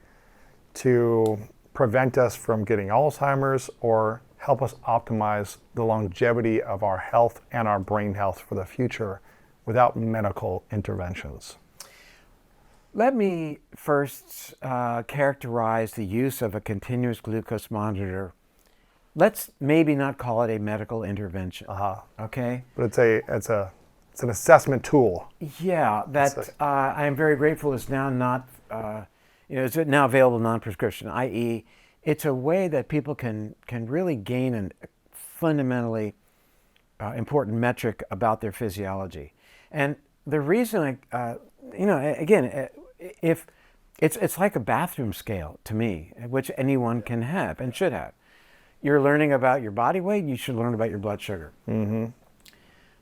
to prevent us from getting Alzheimer's or help us optimize the longevity of our health and our brain health for the future without medical interventions? Let me first characterize the use of a continuous glucose monitor. Let's maybe not call it a medical intervention. Okay? But it's an assessment tool. Yeah, that I am very grateful is now not, it's now available non-prescription, i.e. it's a way that people can really gain fundamentally important metric about their physiology. And the reason, again, if it's like a bathroom scale to me, which anyone can have and should have. You're learning about your body weight, you should learn about your blood sugar. Mm-hmm.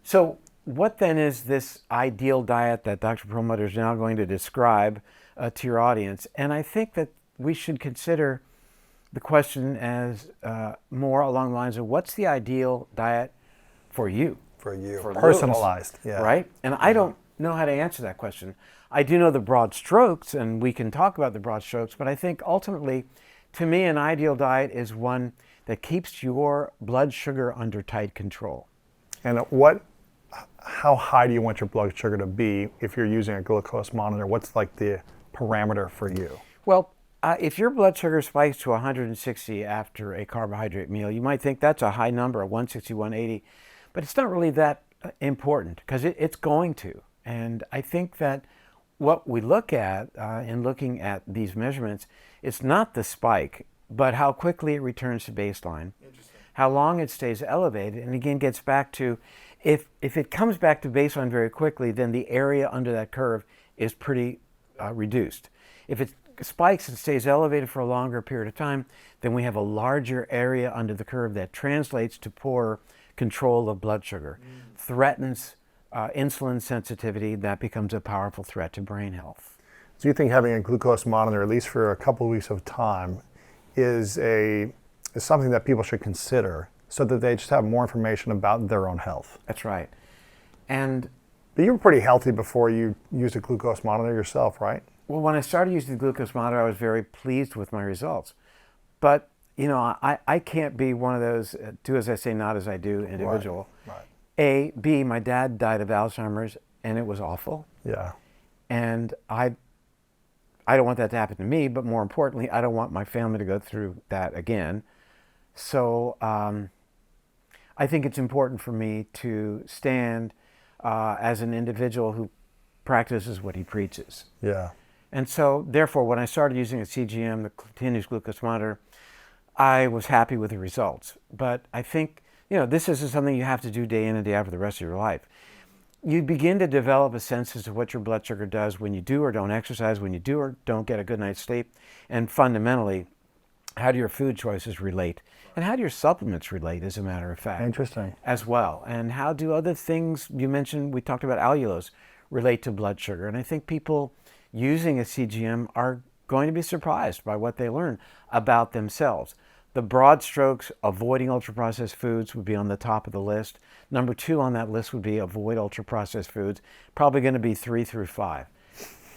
So what then is this ideal diet that Dr. Perlmutter is now going to describe to your audience? And I think that we should consider the question as more along the lines of what's the ideal diet for you? For you. For Personalized. Lewis, yeah. right? And I don't know how to answer that question. I do know the broad strokes, and we can talk about the broad strokes, but I think ultimately, to me, an ideal diet is one that keeps your blood sugar under tight control. And how high do you want your blood sugar to be if you're using a glucose monitor? What's like the parameter for you? Well, if your blood sugar spikes to 160 after a carbohydrate meal, you might think that's a high number, 160, 180, but it's not really that important because it's going to. And I think that what we look at in looking at these measurements, it's not the spike, but how quickly it returns to baseline, how long it stays elevated, and again gets back to, if it comes back to baseline very quickly, then the area under that curve is pretty reduced. If it spikes and stays elevated for a longer period of time, then we have a larger area under the curve that translates to poor control of blood sugar, threatens insulin sensitivity, that becomes a powerful threat to brain health. So you think having a glucose monitor, at least for a couple of weeks of time, is something that people should consider so that they just have more information about their own health? That's right. But you were pretty healthy before you used a glucose monitor yourself, right? Well, when I started using the glucose monitor, I was very pleased with my results. But, I can't be one of those do as I say, not as I do individual. Right. B, my dad died of Alzheimer's, and it was awful. Yeah. And I don't want that to happen to me, but more importantly, I don't want my family to go through that again. So I think it's important for me to stand as an individual who practices what he preaches. Yeah. And so, therefore, when I started using a CGM, the continuous glucose monitor, I was happy with the results. But I think, this isn't something you have to do day in and day out for the rest of your life. You begin to develop a sense as to what your blood sugar does when you do or don't exercise, when you do or don't get a good night's sleep, and fundamentally, how do your food choices relate? And how do your supplements relate, as a matter of fact? Interesting. As well. And how do other things, you mentioned, we talked about allulose, relate to blood sugar? And I think people using a CGM are going to be surprised by what they learn about themselves. The broad strokes, avoiding ultra-processed foods would be on the top of the list. Number 2 on that list would be avoid ultra-processed foods, probably going to be 3 through 5.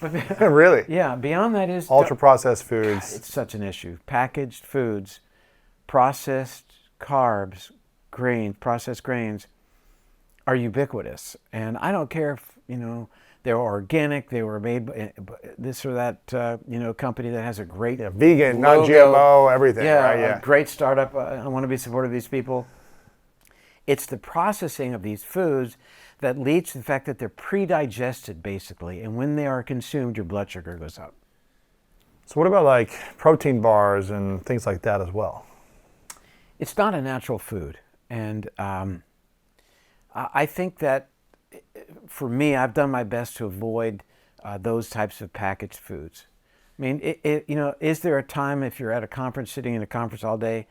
But really? Yeah, beyond that is ultra-processed foods. God, it's such an issue. Packaged foods, processed carbs, grains, processed grains are ubiquitous. And I don't care if, they were organic, they were made by this or that, company that has a great vegan, logo, not GMO, everything. Right? A great startup. I want to be supportive of these people. It's the processing of these foods that leads to the fact that they're pre-digested, basically, and when they are consumed, your blood sugar goes up. So what about like protein bars and things like that as well? It's not a natural food, and I think that for me, I've done my best to avoid those types of packaged foods. I mean, is there a time if you're at a conference, sitting in a conference all day?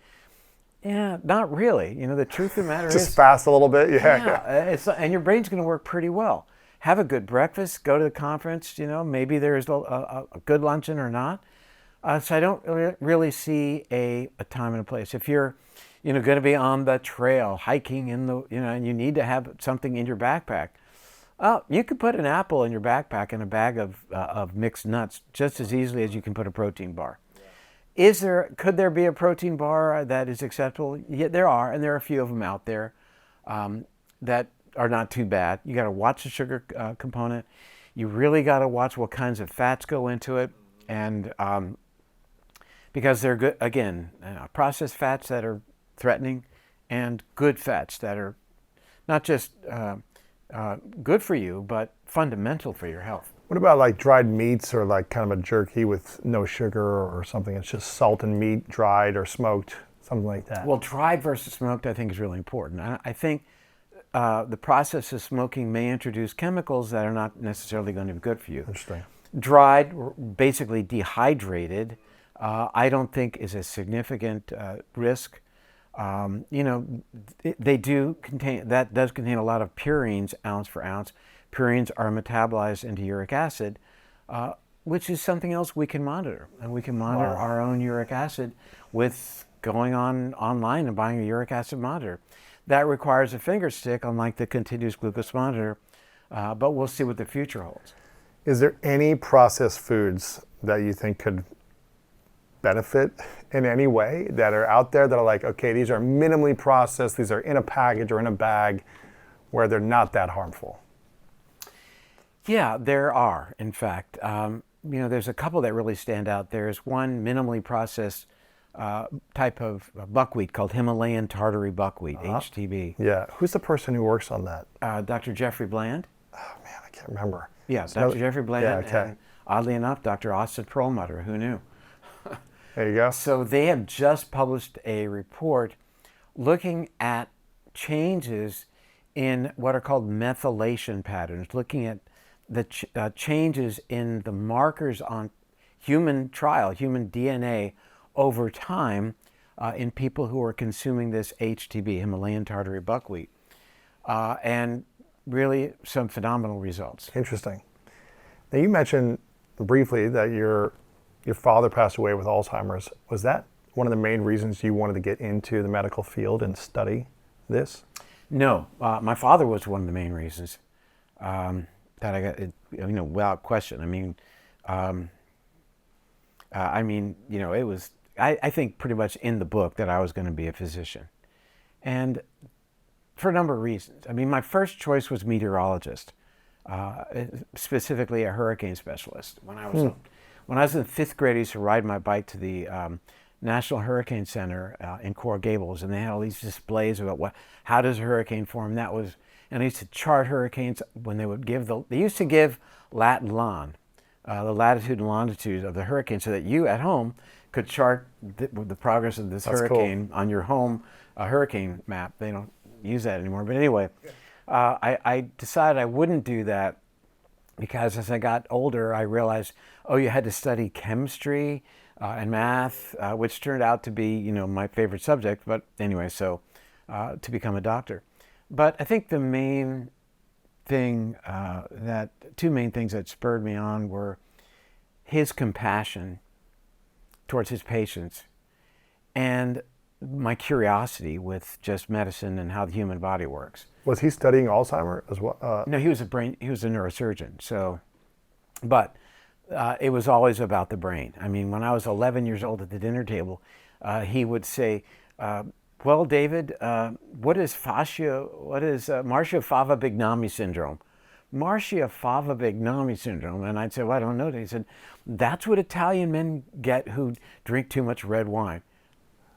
Yeah, not really. The truth of the matter is... Just fast a little bit, and your brain's going to work pretty well. Have a good breakfast, go to the conference, maybe there's a good luncheon or not. So I don't really see a time and a place. If you're, going to be on the trail, hiking in the, and you need to have something in your backpack, you could put an apple in your backpack and a bag of mixed nuts just as easily as you can put a protein bar. Could there be a protein bar that is acceptable? Yeah, there are, and there are a few of them out there that are not too bad. You got to watch the sugar component. You really got to watch what kinds of fats go into it, and because they're good, again, processed fats that are threatening, and good fats that are not just good for you, but fundamental for your health. What about like dried meats or like kind of a jerky with no sugar or something? It's just salt and meat, dried or smoked. something like that. Well, dried versus smoked, I think, is really important. I think the process of smoking may introduce chemicals that are not necessarily going to be good for you. Interesting. Dried, basically dehydrated, I don't think is a significant risk. They do contain, that does contain a lot of purines, ounce for ounce. Purines are metabolized into uric acid, which is something else we can monitor. And we can monitor our own uric acid with going online and buying a uric acid monitor. That requires a finger stick, unlike the continuous glucose monitor, but we'll see what the future holds. Is there any processed foods that you think could benefit in any way that are out there that are like, okay, these are minimally processed, these are in a package or in a bag, where they're not that harmful? Yeah, there are, in fact. There's a couple that really stand out. There's one minimally processed type of buckwheat called Himalayan tartary buckwheat, HTB. Yeah. Who's the person who works on that? Dr. Jeffrey Bland. Oh, man, I can't remember. Yeah, Dr. Jeffrey Bland. Yeah, okay. And oddly enough, Dr. Austin Perlmutter. Who knew? There you go. So they have just published a report looking at changes in what are called methylation patterns, looking at the changes in the markers on human DNA over time in people who are consuming this HTB, Himalayan tartary buckwheat, and really some phenomenal results. Interesting. Now, you mentioned briefly that your father passed away with Alzheimer's. Was that one of the main reasons you wanted to get into the medical field and study this? No, my father was one of the main reasons that I got, without question. It was, I think pretty much in the book that I was going to be a physician. And for a number of reasons. My first choice was meteorologist, specifically a hurricane specialist. When I was in fifth grade, I used to ride my bike to the National Hurricane Center in Coral Gables, and they had all these displays about how does a hurricane form. And I used to chart hurricanes when they would they used to give lat and lon, the latitude and longitude of the hurricane, so that you at home could chart the progress of this hurricane on your home hurricane map. They don't use that anymore. But anyway, I decided I wouldn't do that because as I got older, I realized, you had to study chemistry and math, which turned out to be, my favorite subject. But anyway, so to become a doctor. But I think the main thing two main things that spurred me on were his compassion towards his patients and my curiosity with just medicine and how the human body works. Was he studying Alzheimer as well? No, he was a neurosurgeon. So, but it was always about the brain. When I was 11 years old at the dinner table, he would say, well, David, what is Marcia-Fava-Bignami syndrome? Marcia-Fava-Bignami syndrome. And I'd say, well, I don't know. He said, that's what Italian men get who drink too much red wine.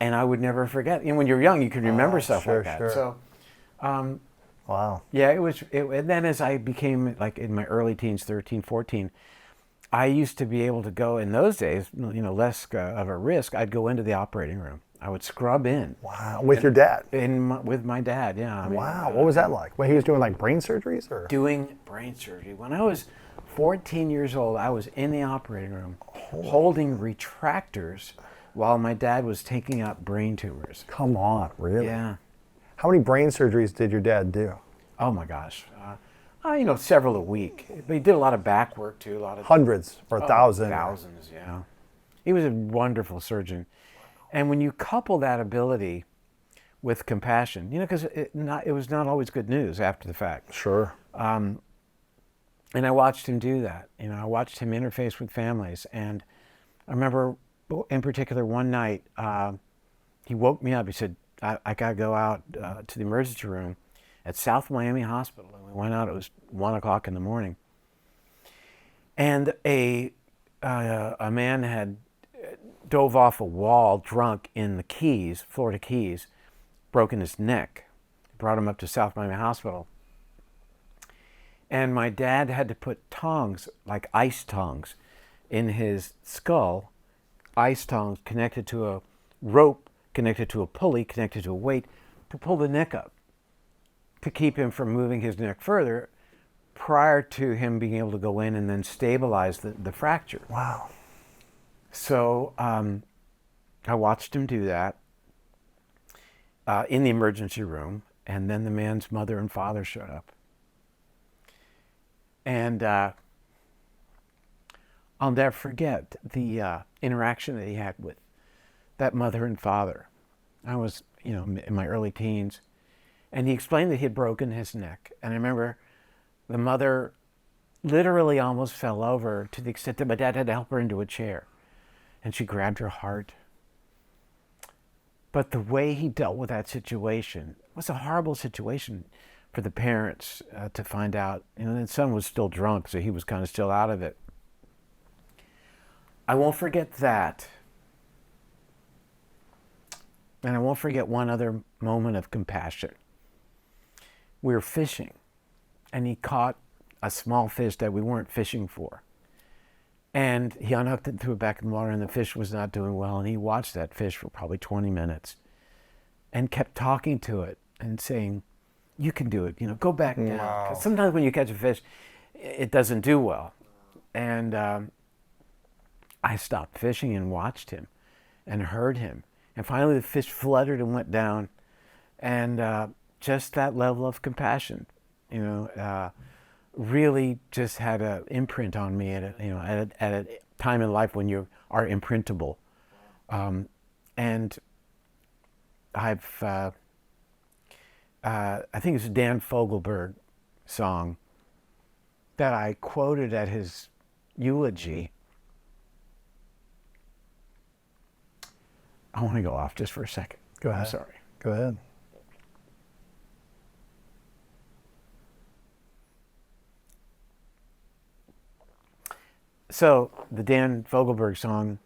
And I would never forget. And when you're young, you can remember stuff like that. Sure. So, wow. Yeah, and then as I became, like in my early teens, 13, 14, I used to be able to go, in those days, less of a risk, I'd go into the operating room. I would scrub in. Wow, with your dad? With my dad, yeah. Wow, what was that like? When he was doing like brain surgeries? Or? Doing brain surgery. When I was 14 years old, I was in the operating room holding retractors while my dad was taking out brain tumors. Come on, really? Yeah. How many brain surgeries did your dad do? Oh my gosh. Several a week. But he did a lot of back work too. Hundreds or thousands? Thousands, yeah. He was a wonderful surgeon. And when you couple that ability with compassion, because it was not always good news after the fact. Sure. And I watched him do that. I watched him interface with families. And I remember, in particular, one night, he woke me up. He said, I got to go out to the emergency room at South Miami Hospital. And we went out. It was 1 o'clock in the morning. And a man had dove off a wall drunk in the Keys, Florida Keys, broken his neck. Brought him up to South Miami Hospital. And my dad had to put tongs, like ice tongs, in his skull, ice tongs connected to a rope connected to a pulley, connected to a weight, to pull the neck up, to keep him from moving his neck further prior to him being able to go in and then stabilize the fracture. Wow. So I watched him do that in the emergency room, and then the man's mother and father showed up. And I'll never forget the interaction that he had with that mother and father. I was, in my early teens, and he explained that he had broken his neck. And I remember the mother literally almost fell over, to the extent that my dad had to help her into a chair. And she grabbed her heart. But the way he dealt with that situation was a horrible situation for the parents to find out. The son was still drunk, so he was kind of still out of it. I won't forget that. And I won't forget one other moment of compassion. We were fishing, and he caught a small fish that we weren't fishing for. And he unhooked it and threw it back in the water, and the fish was not doing well. And he watched that fish for probably 20 minutes and kept talking to it and saying, "You can do it, go back down." Wow. 'Cause sometimes when you catch a fish, it doesn't do well. And I stopped fishing and watched him and heard him. And finally the fish fluttered and went down. And just that level of compassion, really just had an imprint on me at a time in life when you are imprintable. And I've, I think it's a Dan Fogelberg song that I quoted at his eulogy. I want to go off just for a second. Go ahead. I'm sorry. Go ahead. So the Dan Fogelberg song,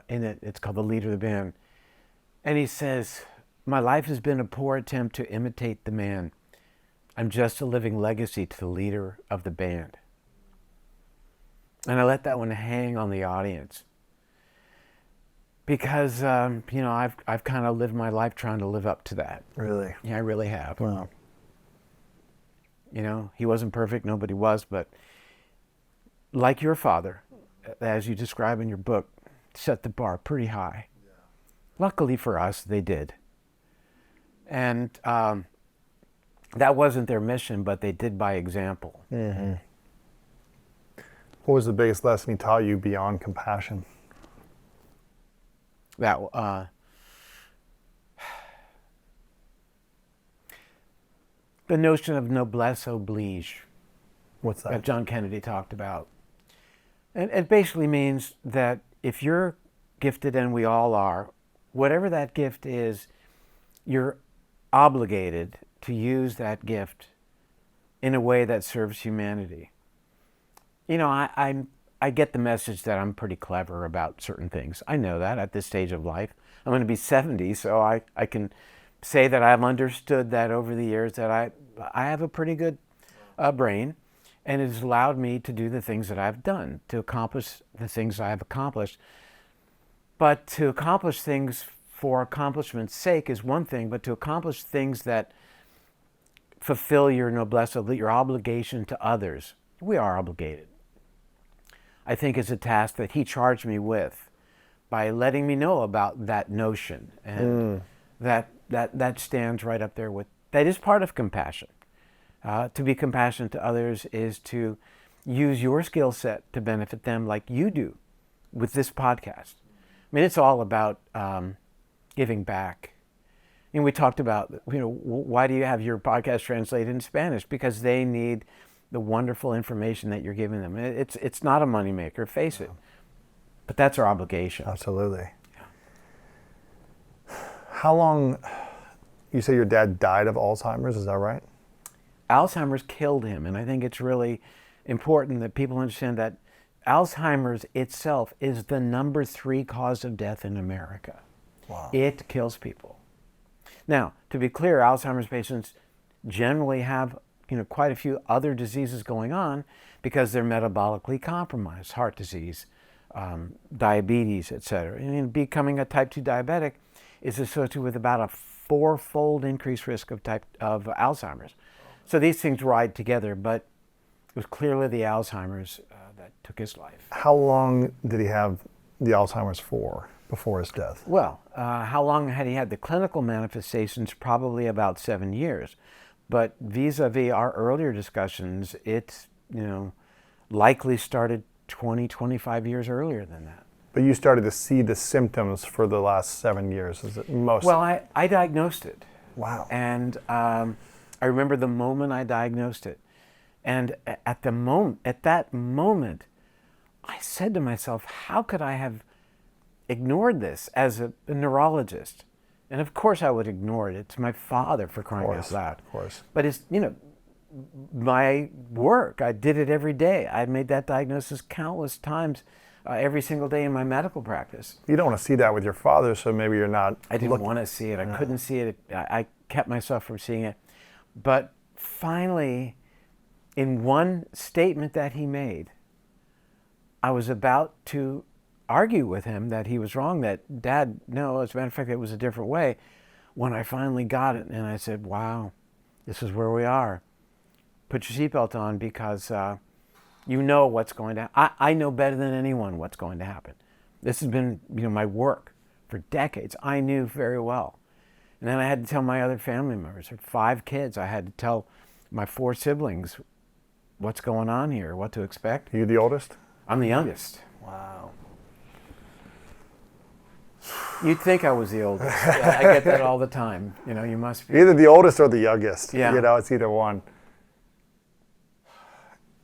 in it, it's called "The Leader of the Band." And he says, "My life has been a poor attempt to imitate the man. I'm just a living legacy to the leader of the band." And I let that one hang on the audience. Because, I've kind of lived my life trying to live up to that. Really? Yeah, I really have. Wow. He wasn't perfect, nobody was, but like your father, as you describe in your book, set the bar pretty high. Yeah. Luckily for us, they did. And that wasn't their mission, but they did by example. Mm-hmm. What was the biggest lesson he taught you beyond compassion? That the notion of noblesse oblige. What's that? That John Kennedy talked about. And it basically means that if you're gifted, and we all are, whatever that gift is, you're obligated to use that gift in a way that serves humanity. I get the message that I'm pretty clever about certain things. I know that at this stage of life. I'm going to be 70, so I can say that I've understood that over the years, that I have a pretty good brain, and it has allowed me to do the things that I've done, to accomplish the things I've accomplished. But to accomplish things for accomplishment's sake is one thing, but to accomplish things that fulfill your noblesse, your obligation to others, we are obligated. I think it's a task that he charged me with by letting me know about that notion. And that stands right up there with, that is part of compassion. To be compassionate to others is to use your skill set to benefit them, like you do with this podcast. I mean, it's all about giving back. And we talked about, why do you have your podcast translated in Spanish? Because they need the wonderful information that you're giving them. It's not a moneymaker, face it. But that's our obligation. Absolutely. Yeah. How long, you say your dad died of Alzheimer's, is that right? Alzheimer's killed him, and I think it's really important that people understand that Alzheimer's itself is the number 3 cause of death in America. Wow. It kills people. Now, to be clear, Alzheimer's patients generally have quite a few other diseases going on because they're metabolically compromised, heart disease, diabetes, etc. And becoming a type 2 diabetic is associated with about a 4-fold increased risk of Alzheimer's. So these things ride together, but it was clearly the Alzheimer's that took his life. How long did he have the Alzheimer's for before his death? Well, how long had he had the clinical manifestations? Probably about 7 years. But vis-a-vis our earlier discussions, it's, likely started 20, 25 years earlier than that. But you started to see the symptoms for the last 7 years, is it most? Well, I diagnosed it. Wow. And I remember the moment I diagnosed it. And at that moment, I said to myself, how could I have ignored this as a neurologist? And of course I would ignore it. It's my father, for crying out loud. Of course. But it's, my work. I did it every day. I made that diagnosis countless times, every single day in my medical practice. You don't want to see that with your father, so maybe you're not. I didn't want to see it. I couldn't see it. I kept myself from seeing it. But finally, in one statement that he made, I was about to argue with him that he was wrong, that Dad, no, as a matter of fact, it was a different way, when I finally got it. And I said, wow, this is where we are. Put your seatbelt on, because you know what's going to happen. I know better than anyone what's going to happen. This has been my work for decades. I knew very well. And then I had to tell my other family members. I had 5 kids. I had to tell my 4 siblings what's going on here, what to expect. Are you the oldest? I'm the youngest. Wow. You'd think I was the oldest. Yeah, I get that all the time. You must be. Either the oldest or the youngest. Yeah. It's either one.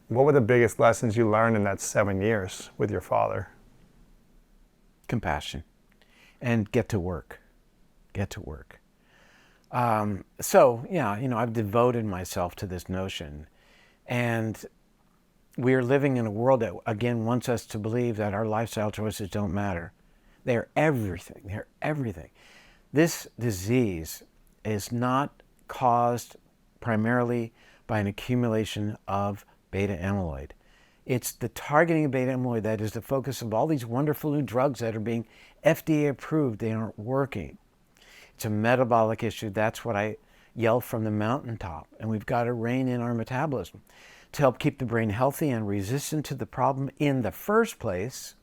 What were the biggest lessons you learned in that 7 years with your father? Compassion. And get to work. Get to work. I've devoted myself to this notion. And we're living in a world that, again, wants us to believe that our lifestyle choices don't matter. They're everything. They're everything. This disease is not caused primarily by an accumulation of beta amyloid. It's the targeting of beta amyloid that is the focus of all these wonderful new drugs that are being FDA approved. They aren't working. It's a metabolic issue. That's what I yell from the mountaintop. And we've got to rein in our metabolism to help keep the brain healthy and resistant to the problem in the first place,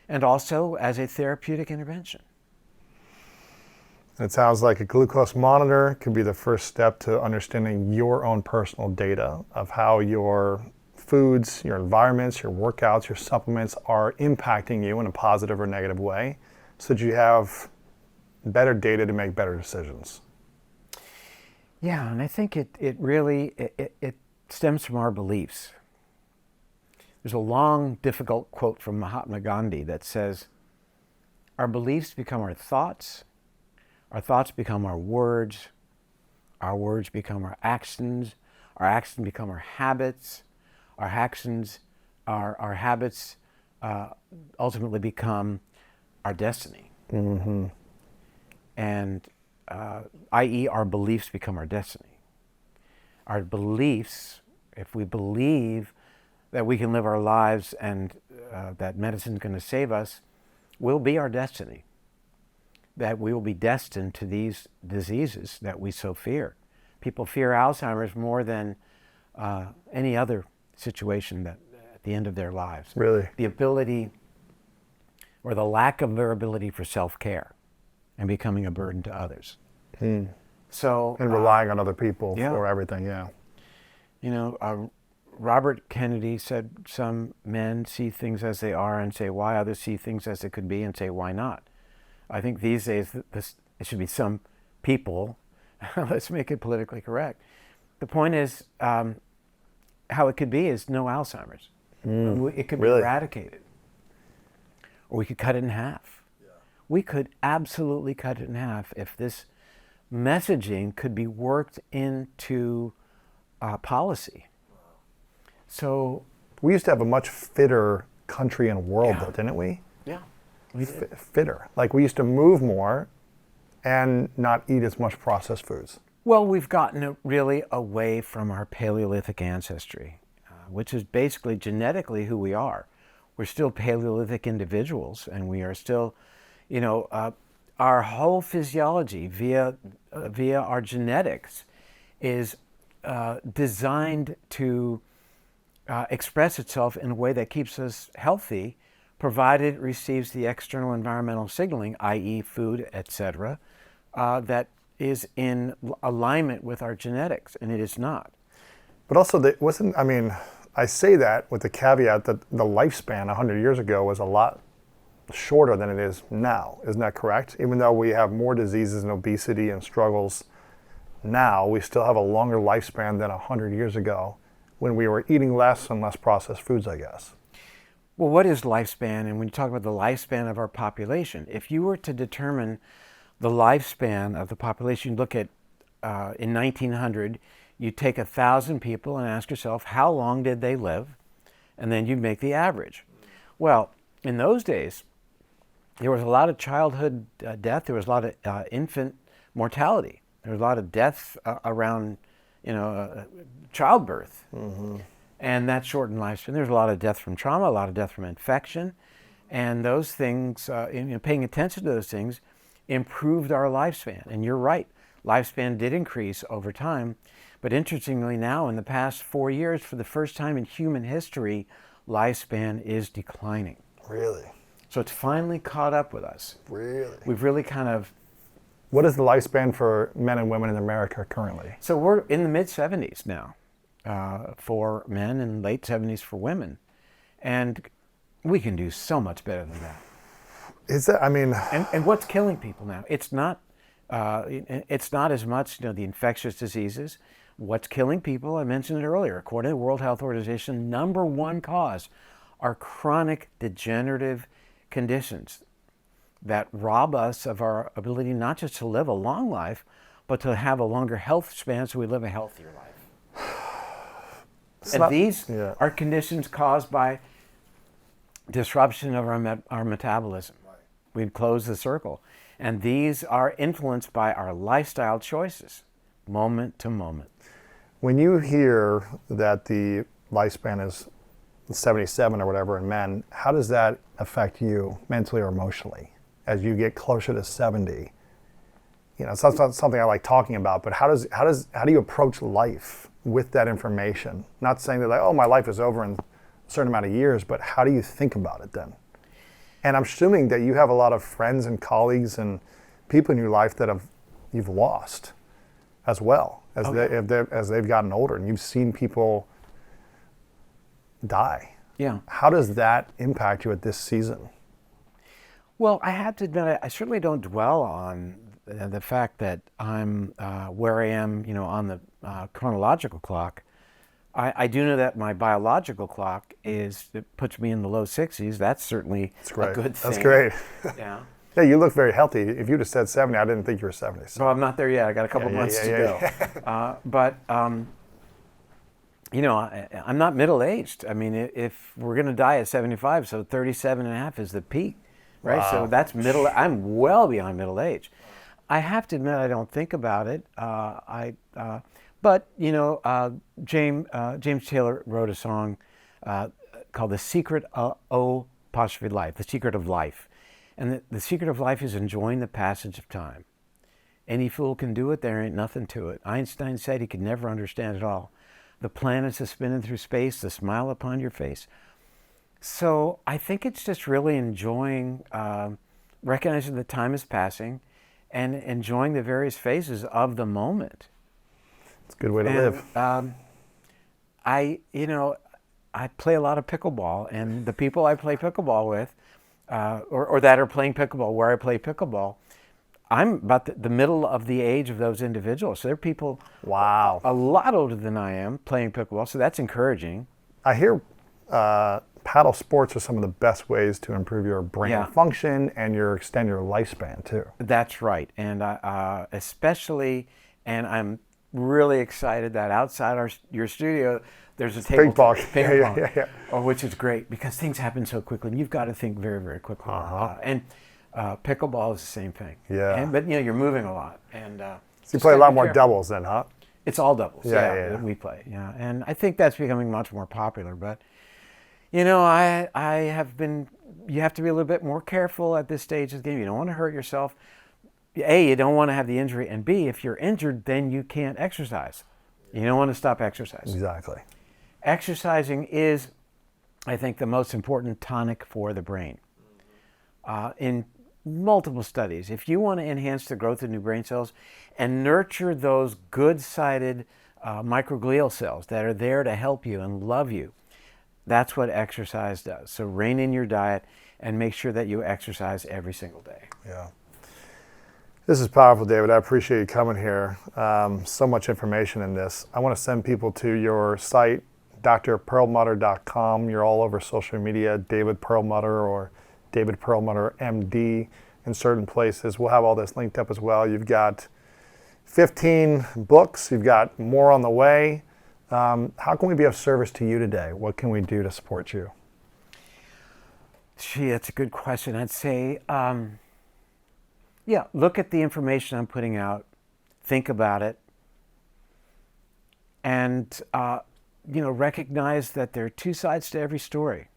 and also as a therapeutic intervention. It sounds like a glucose monitor could be the first step to understanding your own personal data of how your foods, your environments, your workouts, your supplements are impacting you in a positive or negative way, so that you have better data to make better decisions. Yeah, and I think it really stems from our beliefs. There's a long, difficult quote from Mahatma Gandhi that says, our beliefs become our thoughts become our words become our actions become our habits ultimately become our destiny. Mm-hmm. And i.e. our beliefs become our destiny. Our beliefs, if we believe that we can live our lives and that medicine's going to save us, will be our destiny. That we will be destined to these diseases that we so fear. People fear Alzheimer's more than any other situation that at the end of their lives. Really? The ability or the lack of their ability for self-care and becoming a burden to others. So, and relying on other people yeah. for everything, yeah. Robert Kennedy said some men see things as they are and say why, others see things as they could be and say why not. I think these days it should be some people, let's make it politically correct. The point is, how it could be is no Alzheimer's. It could be eradicated. Or we could cut it in half. Yeah. We could absolutely cut it in half if this messaging could be worked into policy. So we used to have a much fitter country and world, though, didn't we? Yeah, we did. Fitter. Like we used to move more and not eat as much processed foods. Well, we've gotten really away from our Paleolithic ancestry, which is basically genetically who we are. We're still Paleolithic individuals, and we are still, our whole physiology via our genetics is designed to express itself in a way that keeps us healthy, provided it receives the external environmental signaling, i.e. food, etc., that is in alignment with our genetics, and it is not. But also, I say that with the caveat that the lifespan 100 years ago was a lot shorter than it is now. Isn't that correct? Even though we have more diseases and obesity and struggles now, we still have a longer lifespan than 100 years ago when we were eating less and less processed foods, I guess. Well, what is lifespan? And when you talk about the lifespan of our population, if you were to determine the lifespan of the population, look at in 1900, you take 1,000 people and ask yourself, how long did they live? And then you make the average. Well, in those days, there was a lot of childhood death. There was a lot of infant mortality. There was a lot of death around, childbirth. Mm-hmm. And that shortened lifespan. There's a lot of death from trauma, a lot of death from infection. And those things, paying attention to those things, improved our lifespan. And you're right, lifespan did increase over time. But interestingly now, in the past 4 years, for the first time in human history, lifespan is declining. Really? So it's finally caught up with us. Really? We've really kind of... What is the lifespan for men and women in America currently? So we're in the mid-70s now for men and late 70s for women. And we can do so much better than that. Is that, And what's killing people now? It's not as much, the infectious diseases. What's killing people, I mentioned it earlier, according to the World Health Organization, number one cause are chronic degenerative conditions that rob us of our ability not just to live a long life, but to have a longer health span so we live a healthier life. These are conditions caused by disruption of our metabolism. Right. We'd close the circle. And these are influenced by our lifestyle choices, moment to moment. When you hear that the lifespan is 77 or whatever in men, how does that affect you mentally or emotionally as you get closer to 70? It's not something I like talking about, but how do you approach life with that information? Not saying that my life is over in a certain amount of years, but how do you think about it then? And I'm assuming that you have a lot of friends and colleagues and people in your life that you've lost as well as they've gotten older, and you've seen people die. Yeah. How does that impact you at this season? Well, I have to admit, I certainly don't dwell on the fact that I'm where I am, on the chronological clock. I do know that my biological clock puts me in the low 60s. That's certainly a good thing. That's great. Yeah. Yeah, you look very healthy. If you'd have said 70, I didn't think you were 70. So. Well, I'm not there yet. I got a couple months to go. But I'm not middle-aged. I mean, if we're going to die at 75, so 37 and a half is the peak, right? Wow. So that's middle. I'm well beyond middle age. I have to admit, I don't think about it. But James Taylor wrote a song called "The Secret of Life," the secret of life, and the secret of life is enjoying the passage of time. Any fool can do it. There ain't nothing to it. Einstein said he could never understand it all. The planets are spinning through space. The smile upon your face. So I think it's just really enjoying, recognizing that time is passing, and enjoying the various phases of the moment. It's a good way to live. I play a lot of pickleball, and the people I play pickleball with, or that are playing pickleball where I play pickleball, I'm about the middle of the age of those individuals. So they're people a lot older than I am playing pickleball, so that's encouraging. I hear paddle sports are some of the best ways to improve your brain function and extend your lifespan too. That's right, and especially, and I'm really excited that outside your studio there's a table ping pong, which is great because things happen so quickly and you've got to think very, very quickly. And pickleball is the same thing. Yeah. But you're moving a lot, and so you play a lot more doubles then, huh? It's all doubles. Yeah. We play. Yeah, and I think that's becoming much more popular. But I have been. You have to be a little bit more careful at this stage of the game. You don't want to hurt yourself. A, you don't want to have the injury, and B, if you're injured, then you can't exercise. You don't want to stop exercising. Exactly. Exercising is, I think, the most important tonic for the brain. In multiple studies, if you want to enhance the growth of new brain cells and nurture those good-sided microglial cells that are there to help you and love you, that's what exercise does. So rein in your diet and make sure that you exercise every single day. Yeah. This is powerful, David. I appreciate you coming here. So much information in this. I want to send people to your site, drperlmutter.com. You're all over social media, David Perlmutter or David Perlmutter MD in certain places. We'll have all this linked up as well. You've got 15 books. You've got more on the way. How can we be of service to you today? What can we do to support you? Gee, that's a good question. I'd say, yeah, look at the information I'm putting out, think about it, and recognize that there are two sides to every story,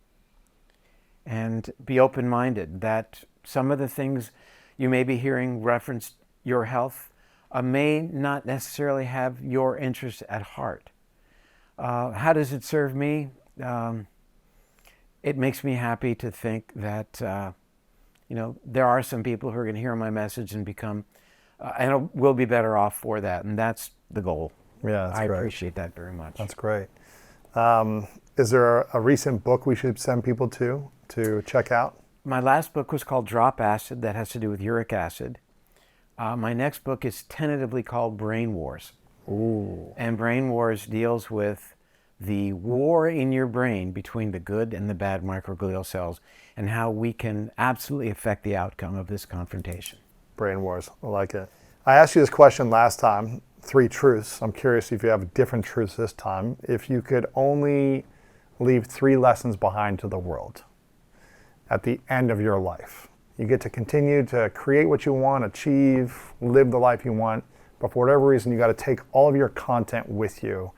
and be open-minded that some of the things you may be hearing reference your health may not necessarily have your interest at heart. How does it serve me? It makes me happy to think that there are some people who are going to hear my message and become, and will be better off for that, and that's the goal. Yeah, that's I great. appreciate that very much. That's great. Is there a recent book we should send people to check out? My last book was called Drop Acid, that has to do with uric acid. My next book is tentatively called Brain Wars. Ooh. And Brain Wars deals with the war in your brain between the good and the bad microglial cells and how we can absolutely affect the outcome of this confrontation. Brain Wars, I like it. I asked you this question last time, 3 truths. I'm curious if you have different truths this time. If you could only leave 3 lessons behind to the world at the end of your life, you get to continue to create what you want, achieve, live the life you want, but for whatever reason, you got to take all of your content with you,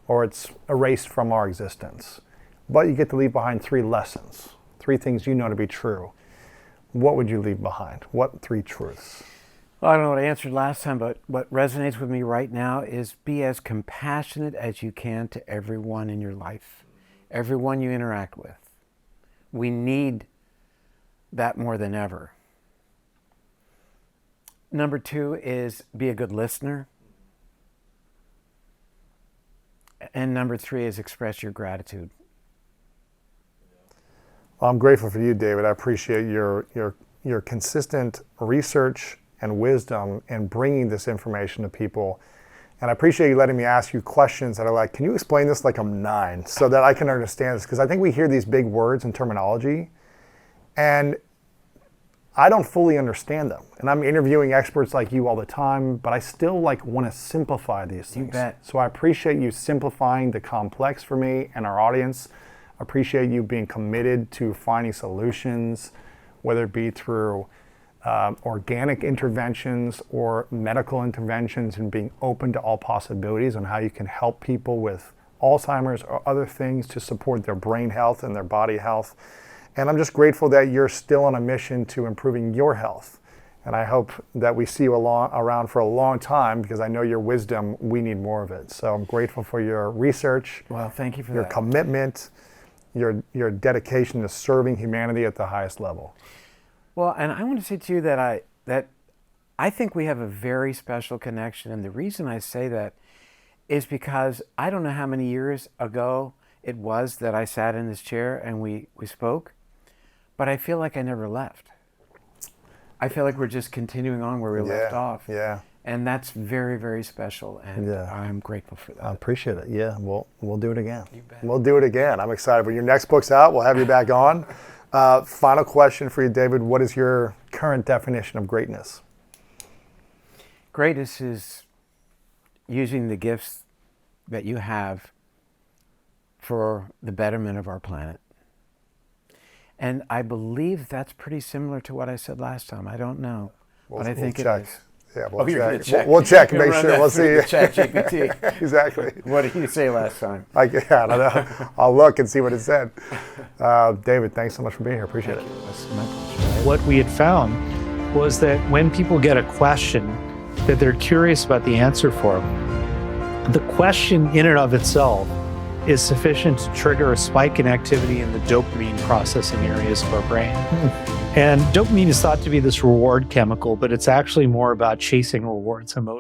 or it's erased from our existence. But you get to leave behind 3 lessons, 3 things you know to be true. What would you leave behind? What 3 truths? Well, I don't know what I answered last time, but what resonates with me right now is be as compassionate as you can to everyone in your life, everyone you interact with. We need that more than ever. Number 2 is be a good listener. And number 3 is express your gratitude. Well, I'm grateful for you, David. I appreciate your consistent research and wisdom in bringing this information to people. And I appreciate you letting me ask you questions that are like, can you explain this like I'm 9 so that I can understand this? Because I think we hear these big words and terminology, and I don't fully understand them. And I'm interviewing experts like you all the time, but I still want to simplify these things. You bet. So I appreciate you simplifying the complex for me and our audience. I appreciate you being committed to finding solutions, whether it be through organic interventions or medical interventions, and being open to all possibilities on how you can help people with Alzheimer's or other things to support their brain health and their body health. And I'm just grateful that you're still on a mission to improving your health. And I hope that we see you around for a long time, because I know your wisdom, we need more of it. So I'm grateful for your research. Well, thank you for your that. commitment, your dedication to serving humanity at the highest level. Well, and I want to say to you that I think we have a very special connection. And the reason I say that is because I don't know how many years ago it was that I sat in this chair and we spoke, but I feel like I never left. I feel like we're just continuing on where we left off. Yeah. And that's very, very special, and Yeah. I'm grateful for that. I appreciate it. Yeah, we'll do it again. You bet. We'll do it again. I'm excited. When your next book's out, we'll have you back on. Final question for you, David. What is your current definition of greatness? Greatness is using the gifts that you have for the betterment of our planet. And I believe that's pretty similar to what I said last time. I don't know, but I think check. it is. Yeah, we'll You're gonna check. check. We'll check and You're make gonna sure. run We'll that through see. ChatGPT. Exactly. What did you say last time? I don't know. I'll look and see what it said. David, thanks so much for being here. Appreciate it. That's my pleasure. What we had found was that when people get a question that they're curious about the answer for, the question in and of itself is sufficient to trigger a spike in activity in the dopamine processing areas of our brain. And dopamine is thought to be this reward chemical, but it's actually more about chasing rewards emotion.